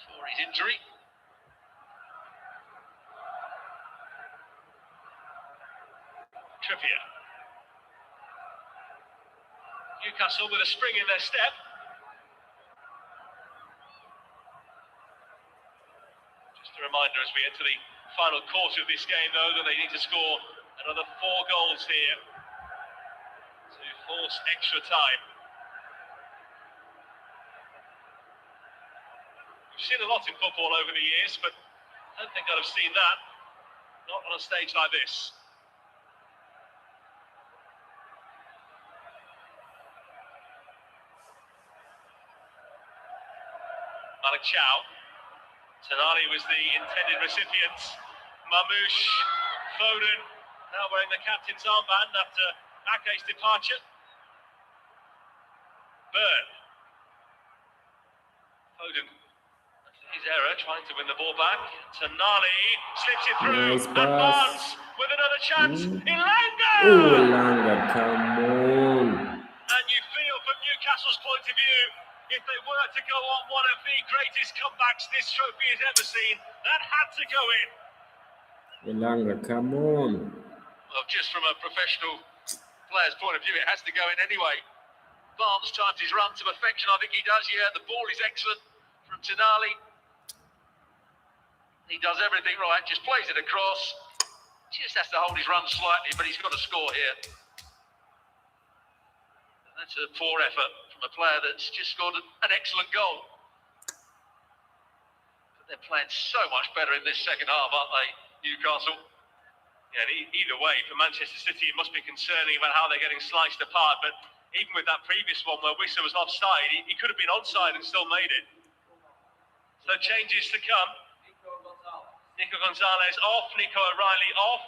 before his injury. Trippier. Newcastle with a spring in their step. Just a reminder as we enter the final quarter of this game, though, that they need to score another 4 goals here to force extra time. We've seen a lot in football over the years, but I don't think I'd have seen that. Not on a stage like this. Malik Chow. Tonali was the intended recipient. Mamouche, Foden, now wearing the captain's armband after Ake's departure. Burn. Foden, his error, trying to win the ball back. Tonali slips it through, Nice and pass. Barnes with another chance. Ilanga! Oh, Alanga, come on. And you feel from Newcastle's point of view, if they were to go on one of the greatest comebacks this trophy has ever seen, that had to go in. Alanga, come on. Well, just from a professional player's point of view, it has to go in anyway. Barnes times his run to perfection. I think he does, yeah. The ball is excellent from Tonali. He does everything right, just plays it across. Just has to hold his run slightly, but he's got to score here. And that's a poor effort from a player that's just scored an excellent goal. But they're playing so much better in this second half, aren't they, Newcastle? Yeah, either way, for Manchester City, it must be concerning about how they're getting sliced apart. But even with that previous one where Wissa was offside, he could have been onside and still made it. So changes to come. Nico Gonzalez off, Nico O'Reilly off.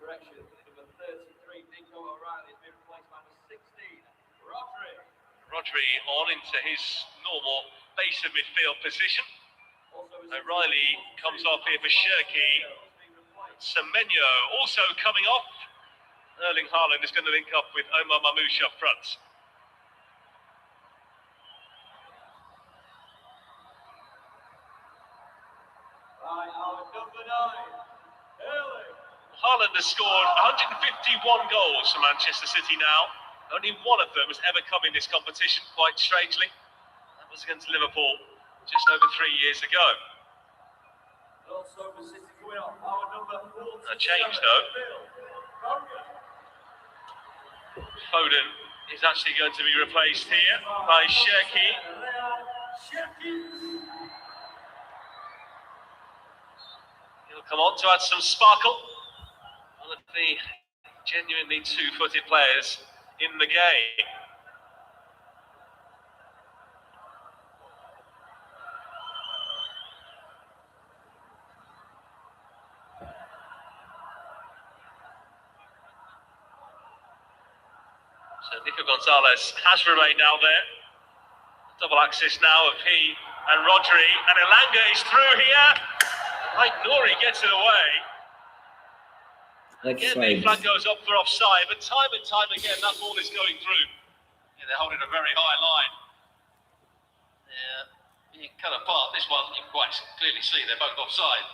Correction, number 33, Nico O'Reilly, has been replaced by number 16, Rodri. Rodri on into his normal base of midfield position. O'Reilly comes off here for Cherki. Semenyo also coming off. Erling Haaland is going to link up with Omar Mamouche up front. Haaland has scored 151 goals for Manchester City now. Only one of them has ever come in this competition, quite strangely. That was against Liverpool just over 3 years ago. A change though. Foden is actually going to be replaced here by Cherki. He'll come on to add some sparkle. One of the genuinely two-footed players in the game. So Nico Gonzalez has remained out there. Double axis now of he and Rodri, and Elanga is through here. Like Nouri gets it away. Again, the flag goes up for offside, but time and time again, that ball is going through. Yeah, they're holding a very high line. Yeah, being cut apart. This one, you can quite clearly see they're both offside.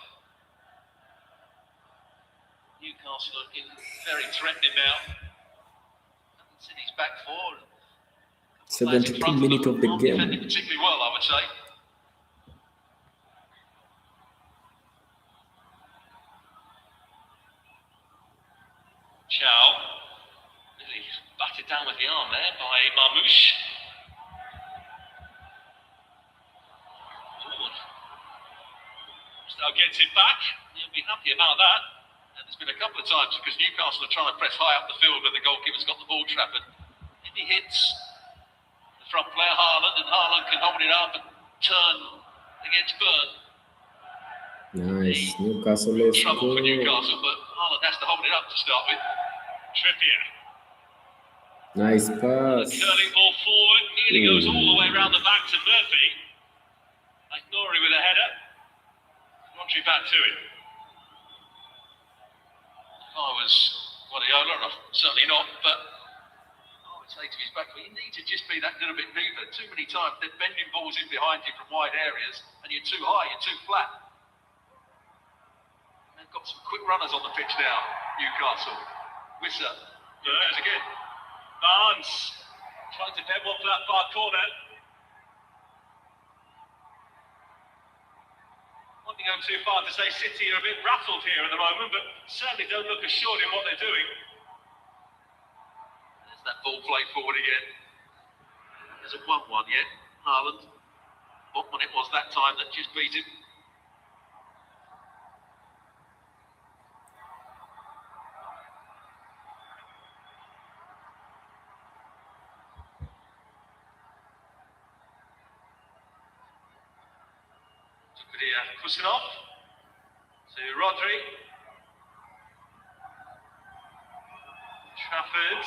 Newcastle looking very threatening now. City's back forward. 72 minutes of the game. Defending particularly well, I would say. Chow, really batted down with the arm there by Mamouche. Now gets it back. He'll be happy about that. And there's been a couple of times because Newcastle are trying to press high up the field when the goalkeeper's got the ball trapped. And he hits the front player Haaland, and Haaland can hold it up and turn against Burn. Nice, Newcastle, let's go. Trouble for Newcastle, but Haaland has to hold it up to start with. Trippier. Nice pass. Curling ball forward, nearly goes all the way around the back to Murphy. Like Nouri with a header. Rodri back to it. If I was Guardiola, certainly not, but I would say to his back, you need to just be that little bit deeper. Too many times they're bending balls in behind you from wide areas, and you're too high, you're too flat. They've got some quick runners on the pitch now, Newcastle. Wissa, goes again. Barnes, trying to pebble for that far corner. I wouldn't go too far to say City are a bit rattled here at the moment, but certainly don't look assured in what they're doing. There's that ball played forward again. There's a 1-1 yet. Haaland. Botman it was that time that just beat him. Kusanov to Rodri. Trafford.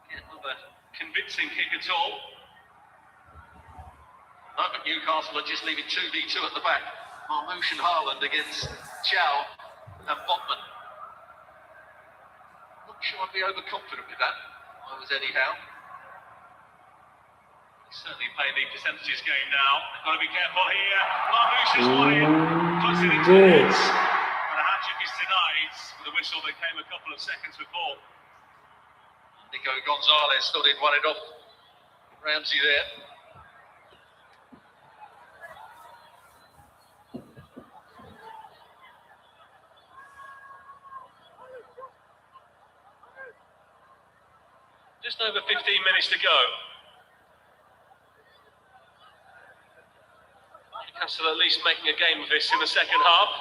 Get another convincing kick at all. No, but Newcastle are just leaving 2v2 at the back. Mamouche and Haaland against Chow and Botman. Not sure I'd be overconfident with that. I was anyhow. Certainly playing the percentages game now. Got to be careful here. Marmoush is wide, puts it into the net. But a hat-trick is denied with a whistle that came a couple of seconds before. Nico Gonzalez thought he'd won it off Ramsey there. Just over 15 minutes to go. Newcastle at least making a game of this in the second half.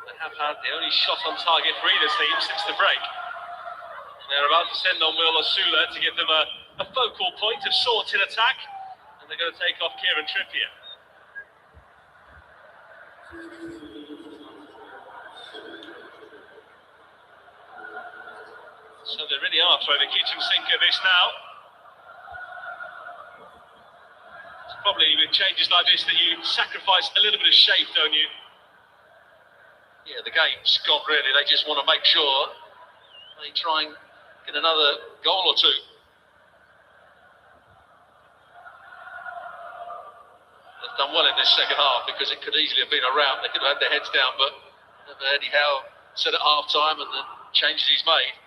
They have had the only shot on target for either team since the break. And they're about to send on Will Osula to give them a focal point of sorts in attack. And they're going to take off Kieran Trippier. So they really are throwing the kitchen sink at this now. It's probably with changes like this that you sacrifice a little bit of shape, don't you? Yeah, the game's gone really. They just want to make sure they try and get another goal or two. They've done well in this second half because it could easily have been a rout. They could have had their heads down, but Eddie Howe said at half-time and the changes he's made.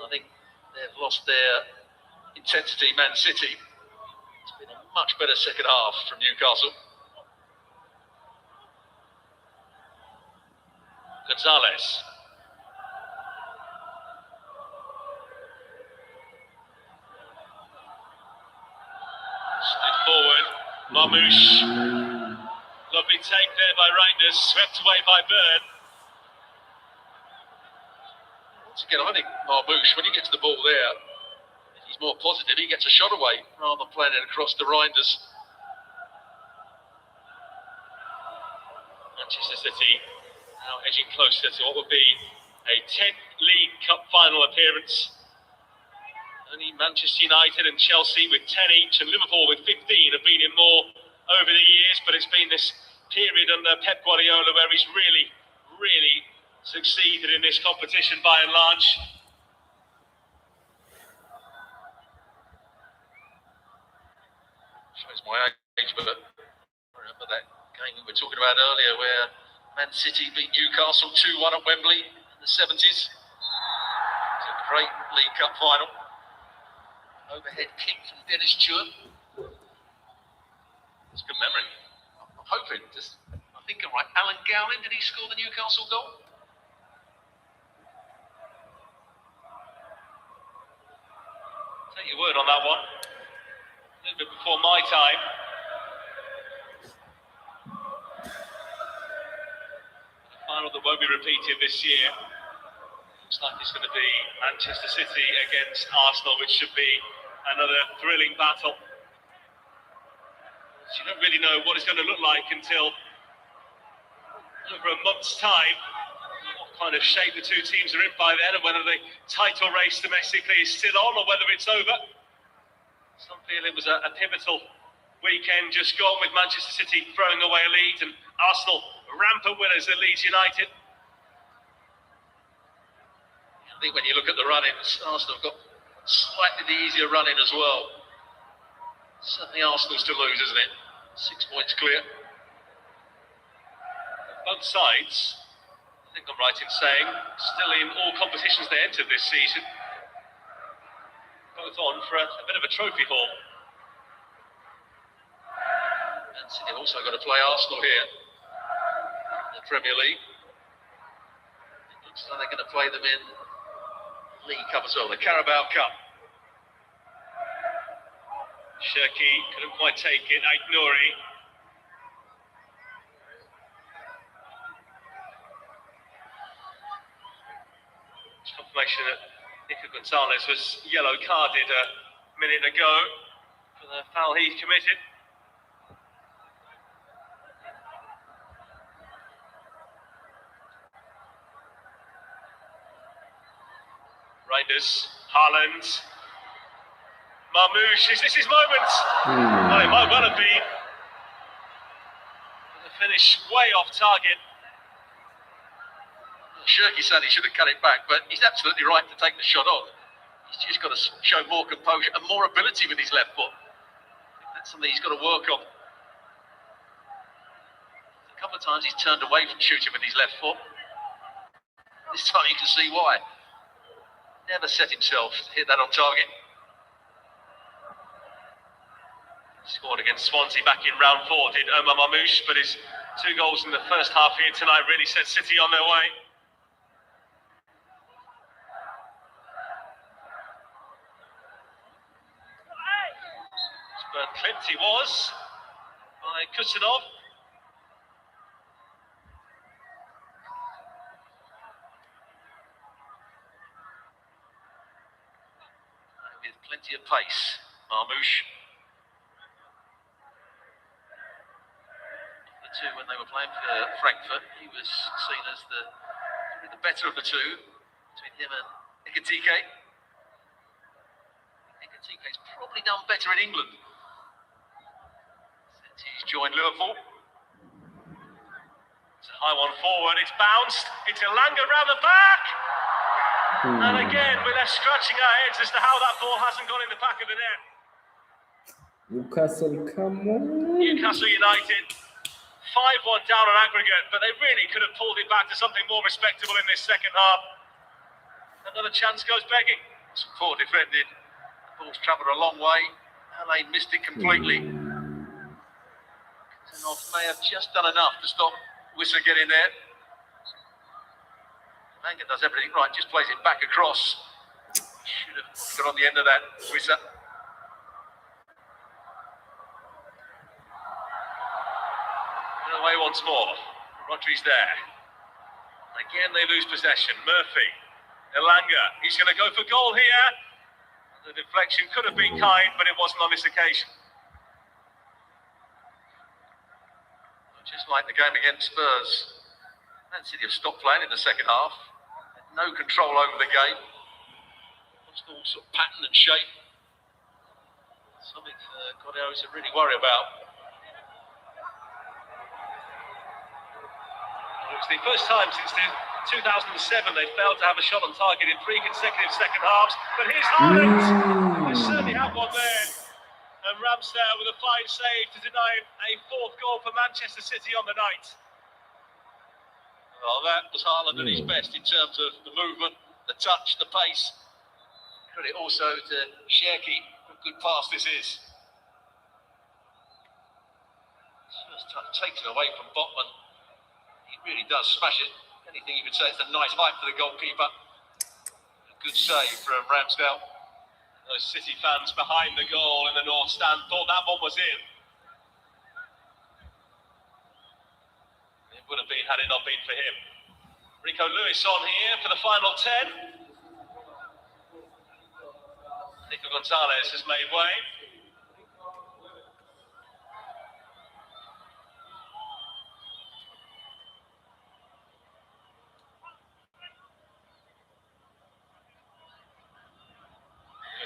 I think they've lost their intensity. Man City. It's been a much better second half from Newcastle. Gonzalez. Slid forward. Marmoush. Lovely take there by Reinders. Swept away by Byrne. Once again, I think Marmoush, when he gets the ball there, he's more positive. He gets a shot away rather than playing it across the Reinders. Manchester City now edging closer to what would be a 10th League Cup final appearance. Only Manchester United and Chelsea with 10 each and Liverpool with 15 have been in more over the years, but it's been this period under Pep Guardiola where he's really succeeded in this competition by and large. Shows my age, but I remember that game we were talking about earlier where Man City beat Newcastle 2-1 at Wembley in the 70s. It's a great League Cup final. Overhead kick from Dennis Stewart. It's a good memory. I'm hoping, I think I'm right. Alan Gowling, did he score the Newcastle goal? Take your word on that one. A little bit before my time. A final that won't be repeated this year. Looks like it's going to be Manchester City against Arsenal, which should be another thrilling battle. You don't really know what it's going to look like until over a month's time. What kind of shape the two teams are in by then, and whether the title race domestically is still on or whether it's over. Some feel it was a pivotal weekend just gone with Manchester City throwing away a lead and Arsenal rampant winners at Leeds United. I think when you look at the run-ins, Arsenal have got slightly the easier run-in as well. Certainly Arsenal's to lose, isn't it? 6 points clear. Both sides, I think I'm right in saying, still in all competitions they entered this season. Both on for a bit of a trophy haul. And City have also got to play Arsenal here in the Premier League. It looks like they're going to play them in League Cup as well, the Carabao Cup. Cherki couldn't quite take it. Aït-Nouri. Confirmation that Nico Gonzalez was yellow carded a minute ago for the foul he committed. Reinders, Haaland. Marmoush, is this his moment? Well, it might well have been. The finish way off target. Cherki said he should have cut it back, but he's absolutely right to take the shot on. He's just got to show more composure and more ability with his left foot. I think that's something he's got to work on. A couple of times he's turned away from shooting with his left foot. This time you can see why. Never set himself to hit that on target. Scored against Swansea back in round 4, did Omar Mamouche, but his 2 goals in the first half here tonight really set City on their way. But clipped he was by Kusanov. With plenty of pace, Mamouche. The two, when they were playing for Frankfurt, he was seen as the better of the two between him and Ekitike. Ekitike's probably done better in England. He's joined Liverpool. It's a high one forward, it's bounced, it's Elanga round the back! And again, we're left scratching our heads as to how that ball hasn't gone in the back of the net. Newcastle, come on. Newcastle United, 5-1 down on aggregate, but they really could have pulled it back to something more respectable in this second half. Another chance goes begging. Some poor defended. The ball's travelled a long way. LA missed it completely. May have just done enough to stop Wissa getting there. Manga does everything right, just plays it back across. Should have got on the end of that, Wissa. And away once more. Rodri's there. Again, they lose possession. Murphy, Elanga, he's going to go for goal here. The deflection could have been kind, but it wasn't on this occasion. Just like the game against Spurs, Man City have stopped playing in the second half. Had no control over the game. Lost all sort of pattern and shape. Something for Cordero to really worry about. It's the first time since 2007 they failed to have a shot on target in 3 consecutive second halves. But here's Haaland. They certainly have one there. And Ramsdale with a fine save to deny a 4th goal for Manchester City on the night. Well, that was Haaland at his best in terms of the movement, the touch, the pace. Credit also to Cherki. What a good pass this is. First time takes it away from Botman. He really does smash it. Anything you could say, it's a nice height for the goalkeeper. A good save from Ramsdale. Those City fans behind the goal in the North Stand thought that one was in. It would have been had it not been for him. Rico Lewis on here for the final 10. Nico Gonzalez has made way.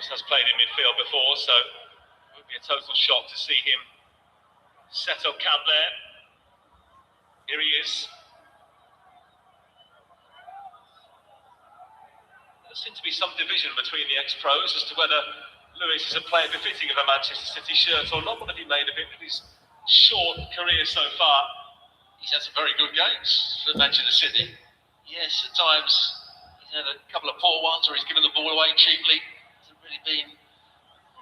Has played in midfield before, so it would be a total shock to see him set up camp there. Here he is. There seems to be some division between the ex-pros as to whether Lewis is a player befitting of a Manchester City shirt or not. What have you made of it with his short career so far? He's had some very good games for Manchester City. Yes, at times he's had a couple of poor ones where he's given the ball away cheaply. Really been an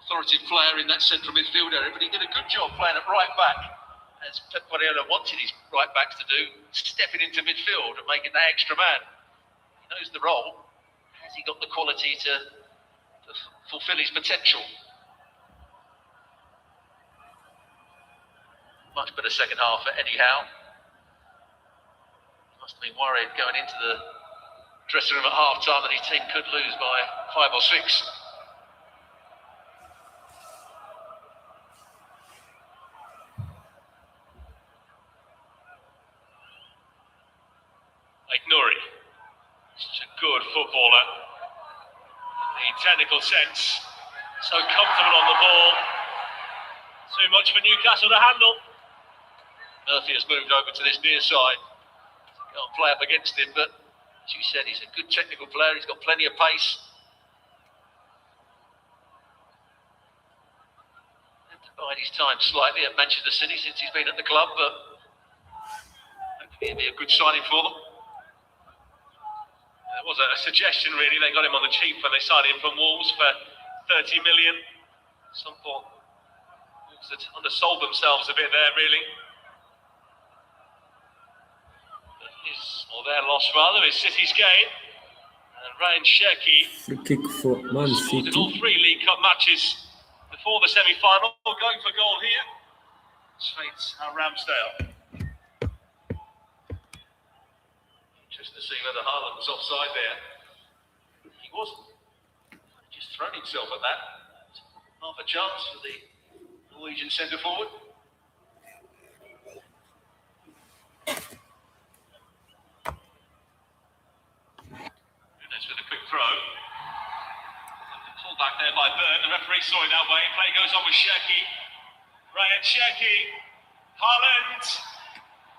authoritative player in that central midfield area, but he did a good job playing at right back, as Pep Guardiola wanted his right backs to do, stepping into midfield and making that extra man. He knows the role. Has he got the quality to fulfil his potential? Much better second half for Eddie Howe. He must have been worried going into the dressing room at half time that his team could lose by 5 or 6. Nouri, such a good footballer, in the technical sense, so comfortable on the ball, too much for Newcastle to handle. Murphy has moved over to this near side, can't play up against him, but as you said, he's a good technical player, he's got plenty of pace. bide his time slightly at Manchester City since he's been at the club, but hopefully it'll be a good signing for them. There was a suggestion, really. They got him on the cheap when they signed him from Wolves for 30 million. Some thought Wolves had undersold themselves a bit there, really. Their loss, rather, is City's gain. And Ryan Cherki Free kick for Man scored in City. all 3 League Cup matches before the semi-final. Going for goal here. Straight at Ramsdale. Interesting to see whether Haaland was offside there. He wasn't. He just thrown himself at that. Half a chance for the Norwegian centre forward. Nunes with a quick throw. Pulled back there by Byrne. The referee saw it that way. Play goes on with Cherki. Ryan Cherki. Haaland.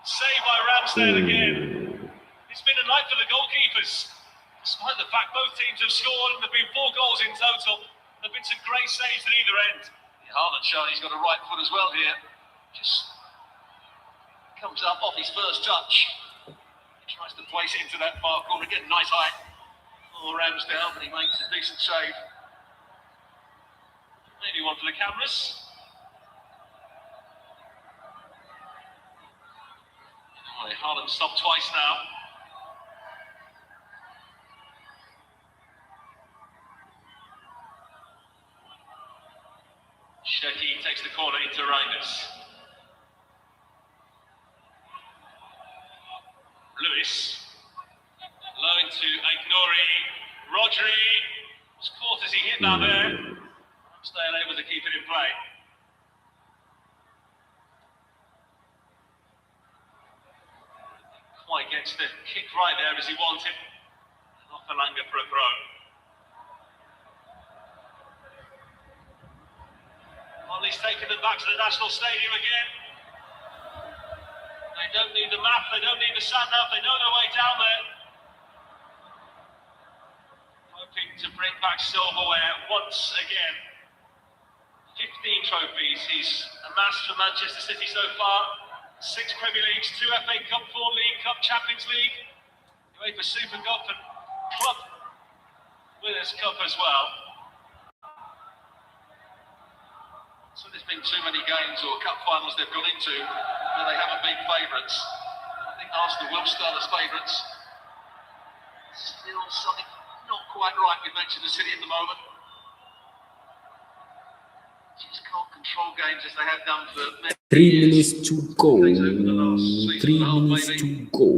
Saved by Ramsdale again. It's been a night for the goalkeepers. Despite the fact both teams have scored and there have been 4 goals in total, there have been some great saves at either end. Haaland showing he's got a right foot as well here. Just comes up off his first touch. He tries to place it into that far corner. Again, nice height for Ramsdale, but he makes a decent save. Maybe one for the cameras. Haaland stopped twice now. Cherki takes the corner into Reinders. Lewis. Low into Aït-Nouri. Rodri was caught as he hit that there. Ramsdale able to keep it in play. Quite gets the kick right there as he wanted. Off Alanga for a throw. Ollie's taken them back to the National Stadium again. They don't need the map, they don't need the sat nav, they know their way down there. Hoping to bring back silverware once again. 15 trophies he's amassed for Manchester City so far. 6 Premier Leagues, 2 FA Cup, 4 League Cup, Champions League, UEFA Super Cup and Club Winners' Cup as well. So there's been too many games or cup finals they've gone into where they haven't been favourites. I think Arsenal will start as favourites. Still something not quite right with Manchester City at the moment. Just can't control games as they have done for many 3 minutes to go. 3 minutes to go.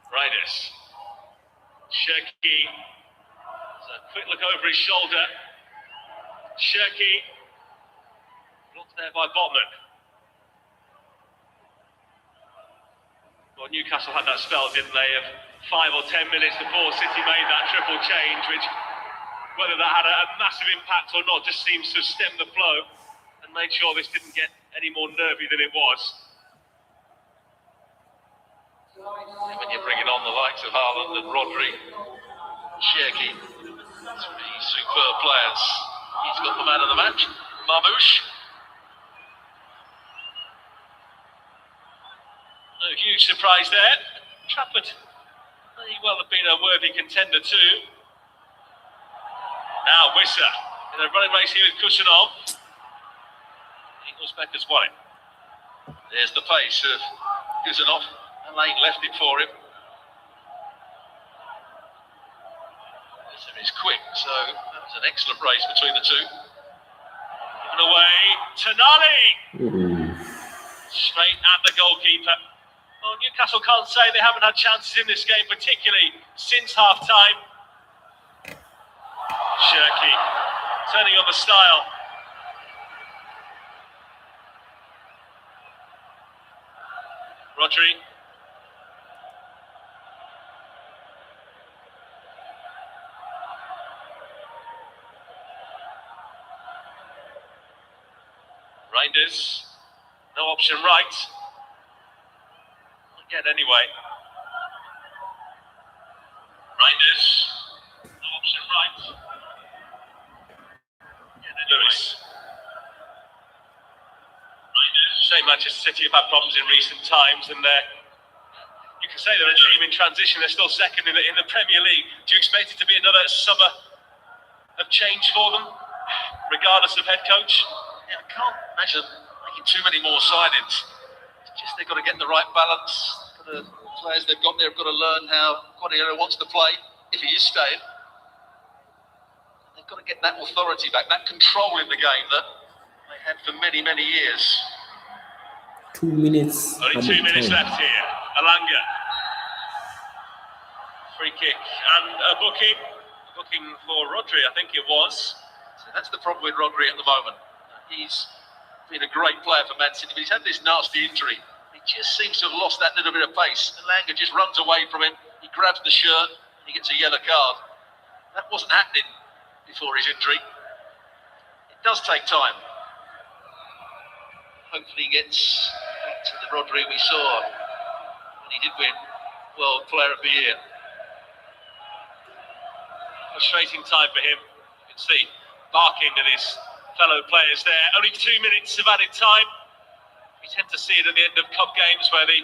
Reinders. Cherki. A quick look over his shoulder. Cherki. Blocked there by Botman. Well, Newcastle had that spell, didn't they, of 5 or 10 minutes before City made that triple change, which, whether that had a massive impact or not, just seems to stem the flow and made sure this didn't get any more nervy than it was. When you're bringing on the likes of Haaland and Rodri, Cherki, 3 superb players. He's got the man of the match, Mamouche. No huge surprise there. Trafford may well have been a worthy contender too. Now Wissa in a running race here with Kusanov. Uzbek has won it. There's the pace of Kusanov. Lane left it for him. He's quick, so that was an excellent race between the two. Given away, Tonali! Straight at the goalkeeper. Well, Newcastle can't say they haven't had chances in this game, particularly since half-time. Cherki turning on the style. Rodri. Reinders, no option right. Not yet anyway. Reinders. No option right. Lewis. Shame Manchester City have had problems in recent times, and you can say they're a team in transition. They're still second in the Premier League. Do you expect it to be another summer of change for them, regardless of head coach? Yeah, I can't imagine making too many more signings. It's just they've got to get the right balance. The players they've got there have got to learn how Guardiola wants to play, if he is staying. They've got to get that authority back, that control in the game that they had for many, many years. 2 minutes. Only 2 minutes left here. Alanga. Free kick and a booking for Rodri, I think it was. So that's the problem with Rodri at the moment. He's been a great player for Man City, but he's had this nasty injury. He just seems to have lost that little bit of pace. Alanga just runs away from him. He grabs the shirt and he gets a yellow card. That wasn't happening before his injury. It does take time. Hopefully he gets back to the Rodri we saw when he did win World Player of the Year. Frustrating time for him. You can see barking at his fellow players there. Only 2 minutes of added time. We tend to see it at the end of cup games where the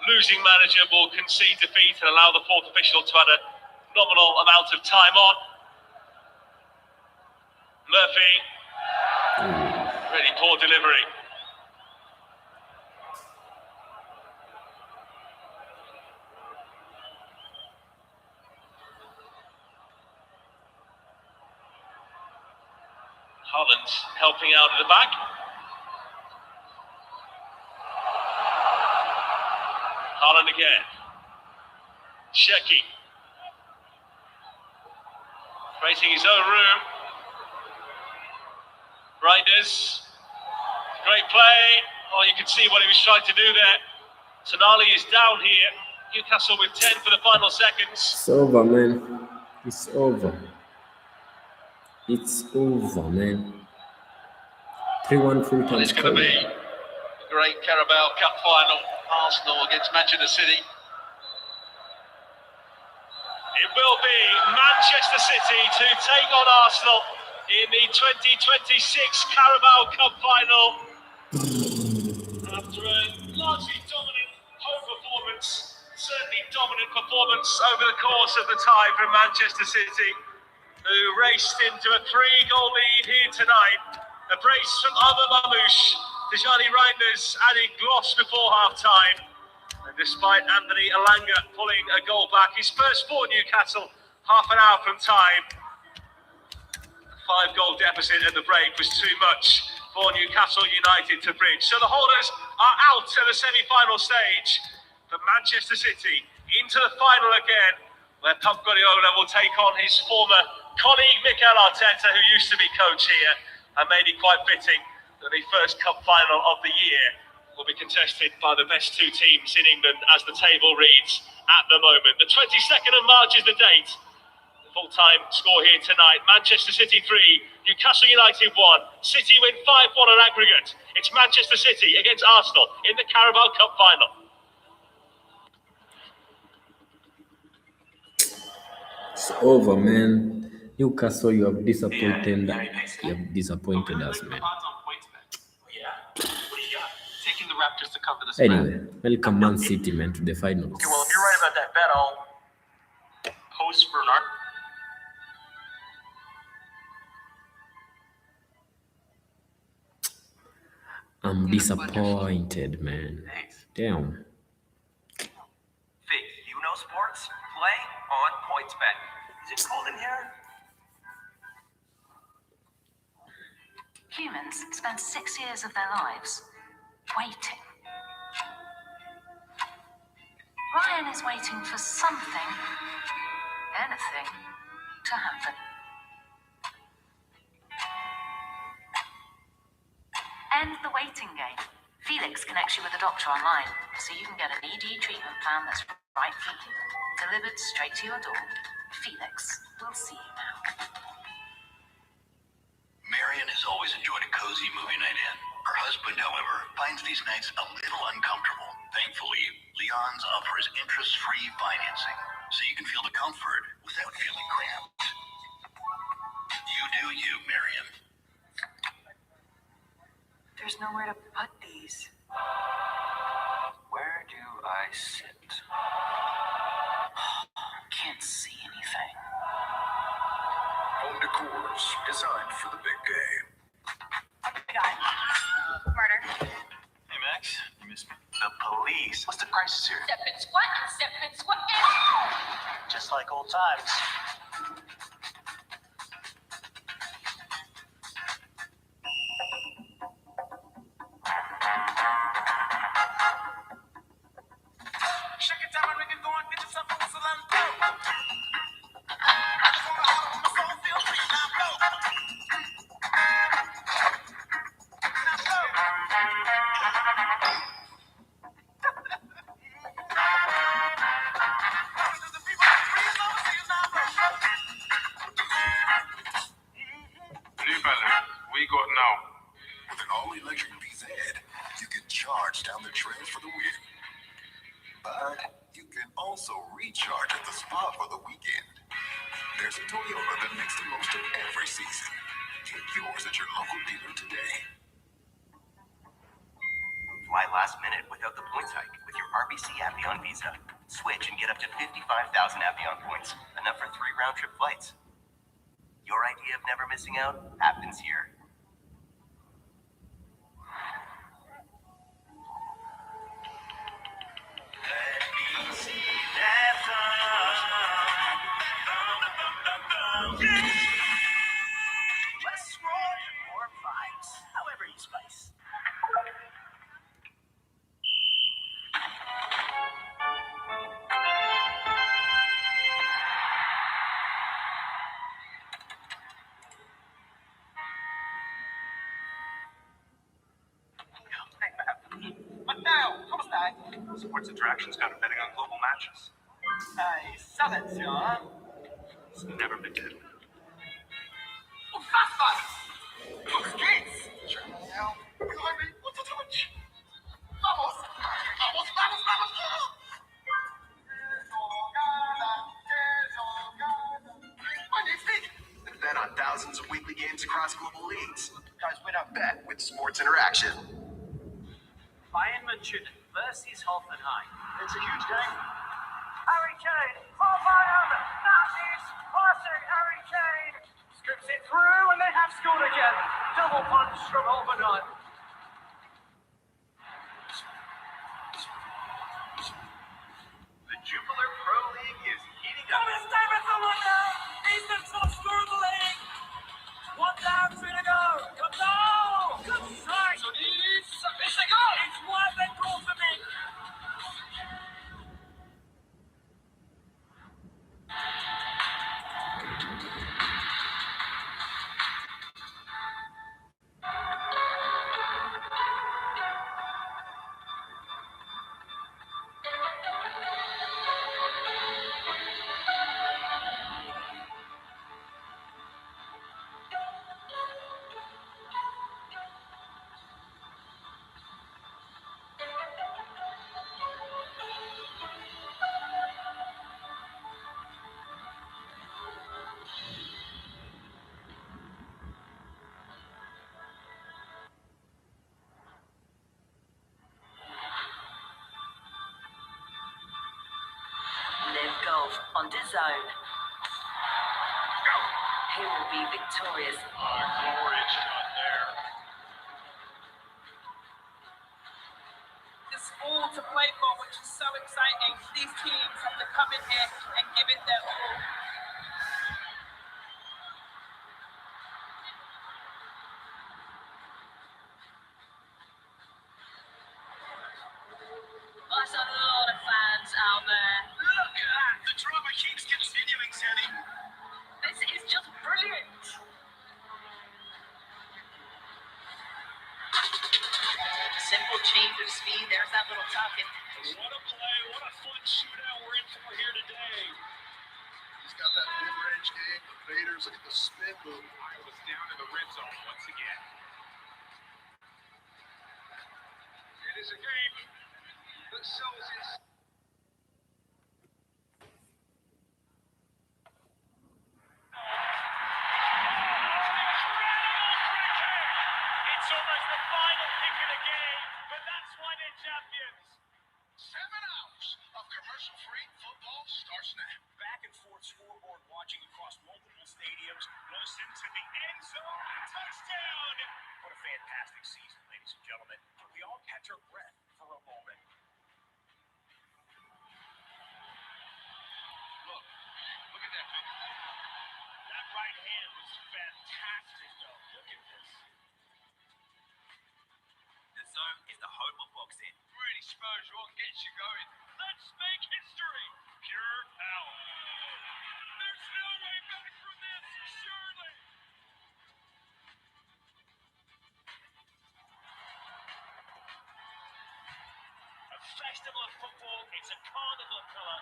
losing manager will concede defeat and allow the fourth official to add a nominal amount of time on. Murphy. Really poor delivery. Haaland helping out at the back. Haaland again. Cherki. Creating his own room. Reinders. Great play. Oh, you can see what he was trying to do there. Tonali is down here. Newcastle with 10 for the final seconds. It's over, man. It's over. It's over, man. 3-1 full time. Well, it's going to be a great Carabao Cup final. Arsenal against Manchester City. It will be Manchester City to take on Arsenal in the 2026 Carabao Cup final. After a largely dominant home performance, certainly dominant performance over the course of the tie from Manchester City, who raced into a 3-goal lead here tonight. A brace from Arthur Mamouche, Tijani Reinders adding gloss before half-time. And despite Anthony Alanga pulling a goal back, his first for Newcastle, half an hour from time. The 5-goal deficit at the break was too much for Newcastle United to bridge. So the holders are out at the semi-final stage. But Manchester City into the final again, where Pep Guardiola will take on his former colleague Mikel Arteta, who used to be coach here, and maybe quite fitting that the first cup final of the year will be contested by the best two teams in England as the table reads at the moment. The 22nd of March is the date. The full-time score here tonight. Manchester City 3, Newcastle United 1. City win 5-1 on aggregate. It's Manchester City against Arsenal in the Carabao Cup final. It's over, man. Newcastle, you have disappointed. You have disappointed us, man. Taking the Raptors to cover the Anyway, welcome Man City, man, to the finals. Okay, well, if you're right about that bet, I'll post Bernard. I'm disappointed, man. Thanks. Damn. Fig, you know sports? Play on PointsBet. Is it cold in here? Humans spend 6 years of their lives waiting. Ryan is waiting for something, anything, to happen. End the waiting game. Felix connects you with a doctor online, so you can get an ED treatment plan that's right for you. Delivered straight to your door. Felix will see you now. Marion has always enjoyed a cozy movie night in. Her husband, however, finds these nights a little uncomfortable. Thankfully, Leon's offers interest-free financing. so you can feel the comfort without feeling cramped. You do you, Marion. There's nowhere to put these. Where do I sit? Can't see anything. Home decors designed for the big game. Murder. Hey, Max. You missed me. The police. What's the crisis here? Step and squat, step and squat. Just like old times. New Balance, we got now. With an all-electric BZ, you can charge down the trail for the win. But you can also recharge at the spa for the weekend. There's a Toyota that makes the most of every season. Get yours at your local dealer today. Fly last minute without the points hike with your RBC Avion Visa. Switch and get up to 55,000 Avion points, enough for 3 round-trip flights. Your idea of never missing out happens here. Less roar, more vibes. However you spice. Matteo, come stai? Sports Interaction's got a betting on global matches. Salvezio, It's never been dead. Fast! Kids! Behind me, what's the touch? Vamos! Magnifique! Bet on thousands of weekly games across global leagues. Guys, win a bet with Sports Interaction. Bayern München versus Hoffenheim. It's a huge game. Harry Kane for Bayern. That is classic Harry Kane. Scoops it through and they have scored again. Double punch from Hoffenheim. The Jupiler Pro League is heating up. Thomas Davidson one down. He's the top scorer of the league. 1 down, 3 to go. Good goal. Good strike. It's a goal. It's one that goal for me. Live golf on DAZN. Who will be victorious? Glorious shot there. There's all to play for, which is so exciting. These teams have to come in here and give it their all. That's a lot of fans out there. Look at that. The drama keeps continuing, Sandy. This is just brilliant. Simple change of speed. There's that little tuck-in. What a play, what a fun shootout we're in for here today. He's got that mid-range game. The Faders, look at the spin move. Iowa's down in the red zone once again. It is a game that sells its... almost the final kick of the game, but that's why they're champions. 7 hours of commercial-free football starts now. Back and forth scoreboard watching across multiple stadiums. Listen to the end zone. Touchdown! What a fantastic season, ladies and gentlemen. Can we all catch our breath for a moment? Look at that figure. That right hand was fantastic, though. Look at this. The Zone is the home of boxing. Really spurs you on, gets you going. Let's make history. Pure power. There's no way back from this, surely. A festival of football, it's a carnival of colour.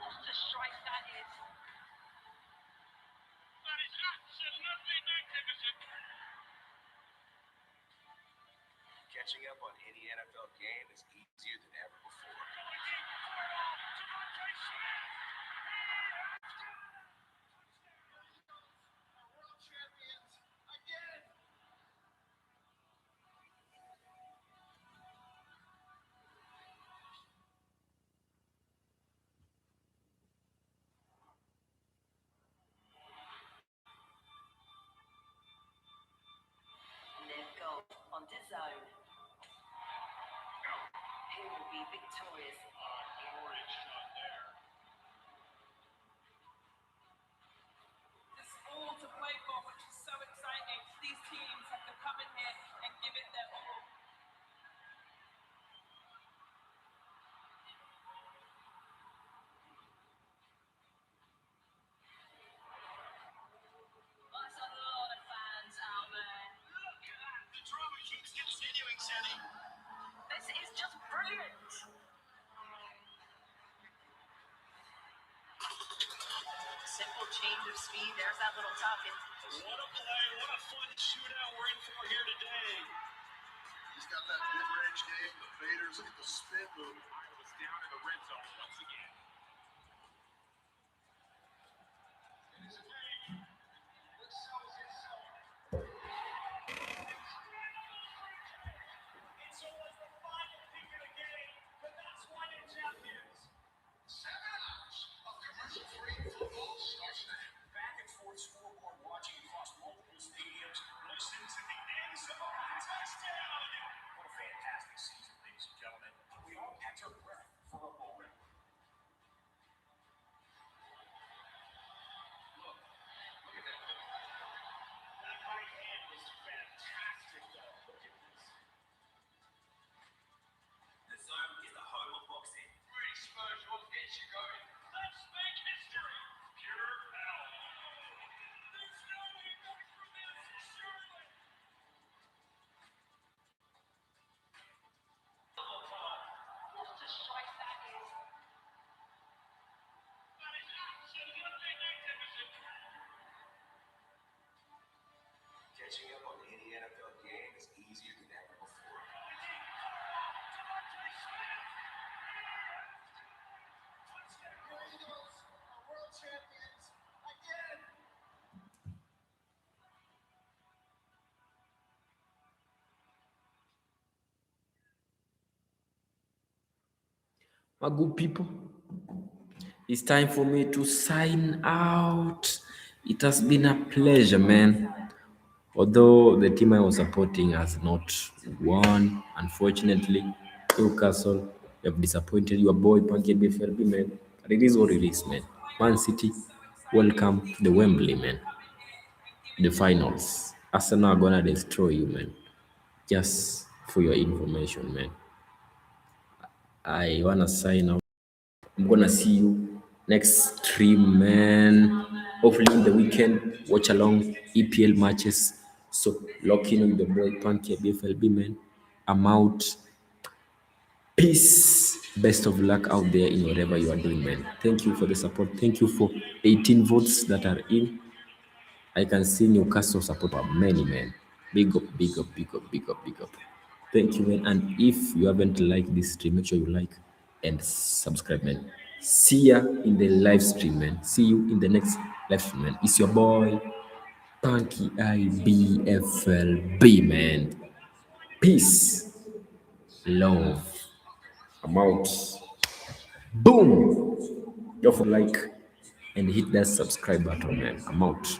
What a strike that is. That is absolutely magnificent. Catching up on any NFL game is easier than ever before. Live golf on the Zone. Who will be victorious? Glorious shot there. There's all to play for, which is so exciting. These teams have to come in here and give it their all. That's a lot of fans out there. Look at that. The drama keeps continuing, Sally. This is just brilliant. Simple change of speed. There's that little target. What a play, what a fun shootout we're in for here today. He's got that mid-range game, the faders, look at the spin move. Iowa's down in the red zone once again. It's almost the final kick of the game, but that's why they're champions. 7 hours of commercial-free football starts now. Back and forth scoreboard watching across multiple stadiums. Listen to the end zone. Touchdown! What a fantastic season, ladies and gentlemen. Can we all catch our breath for a moment? Look at that figure. That right hand was fantastic, though. Look at this. The Zone is the home of boxing. Really spurs you on, gets you going. Let's make history. Pure power. There's no way back from this, surely. What a strike that is. That is absolutely magnificent. Catching up on any NFL game is easier than ever before. World champions again. My good people, it's time for me to sign out. It has been a pleasure, man. Although the team I was supporting has not won, unfortunately, Newcastle, you have disappointed your boy Punky BFLB, man. But it is what it is, man. Man City, welcome to the Wembley, man. The finals. Arsenal are gonna destroy you, man. Just for your information, man. I wanna sign out. I'm gonna see you next stream, man. Hopefully in the weekend, watch along EPL matches. So lock in with the boy Punky BFLB, man. I'm out. Peace. Best of luck out there in whatever you are doing, man. Thank you for the support. Thank you for 18 votes that are in. I can see Newcastle support are many, man. Big up, big up, big up, big up, big up. Thank you, man. And if you haven't liked this stream, make sure you like and subscribe, man. See ya in the live stream, man. See you in the next live stream, man. It's your boy, Punky IBFLB, man. Peace, love. I'm out. Boom. Don't forget to like and hit that subscribe button, man. I'm out.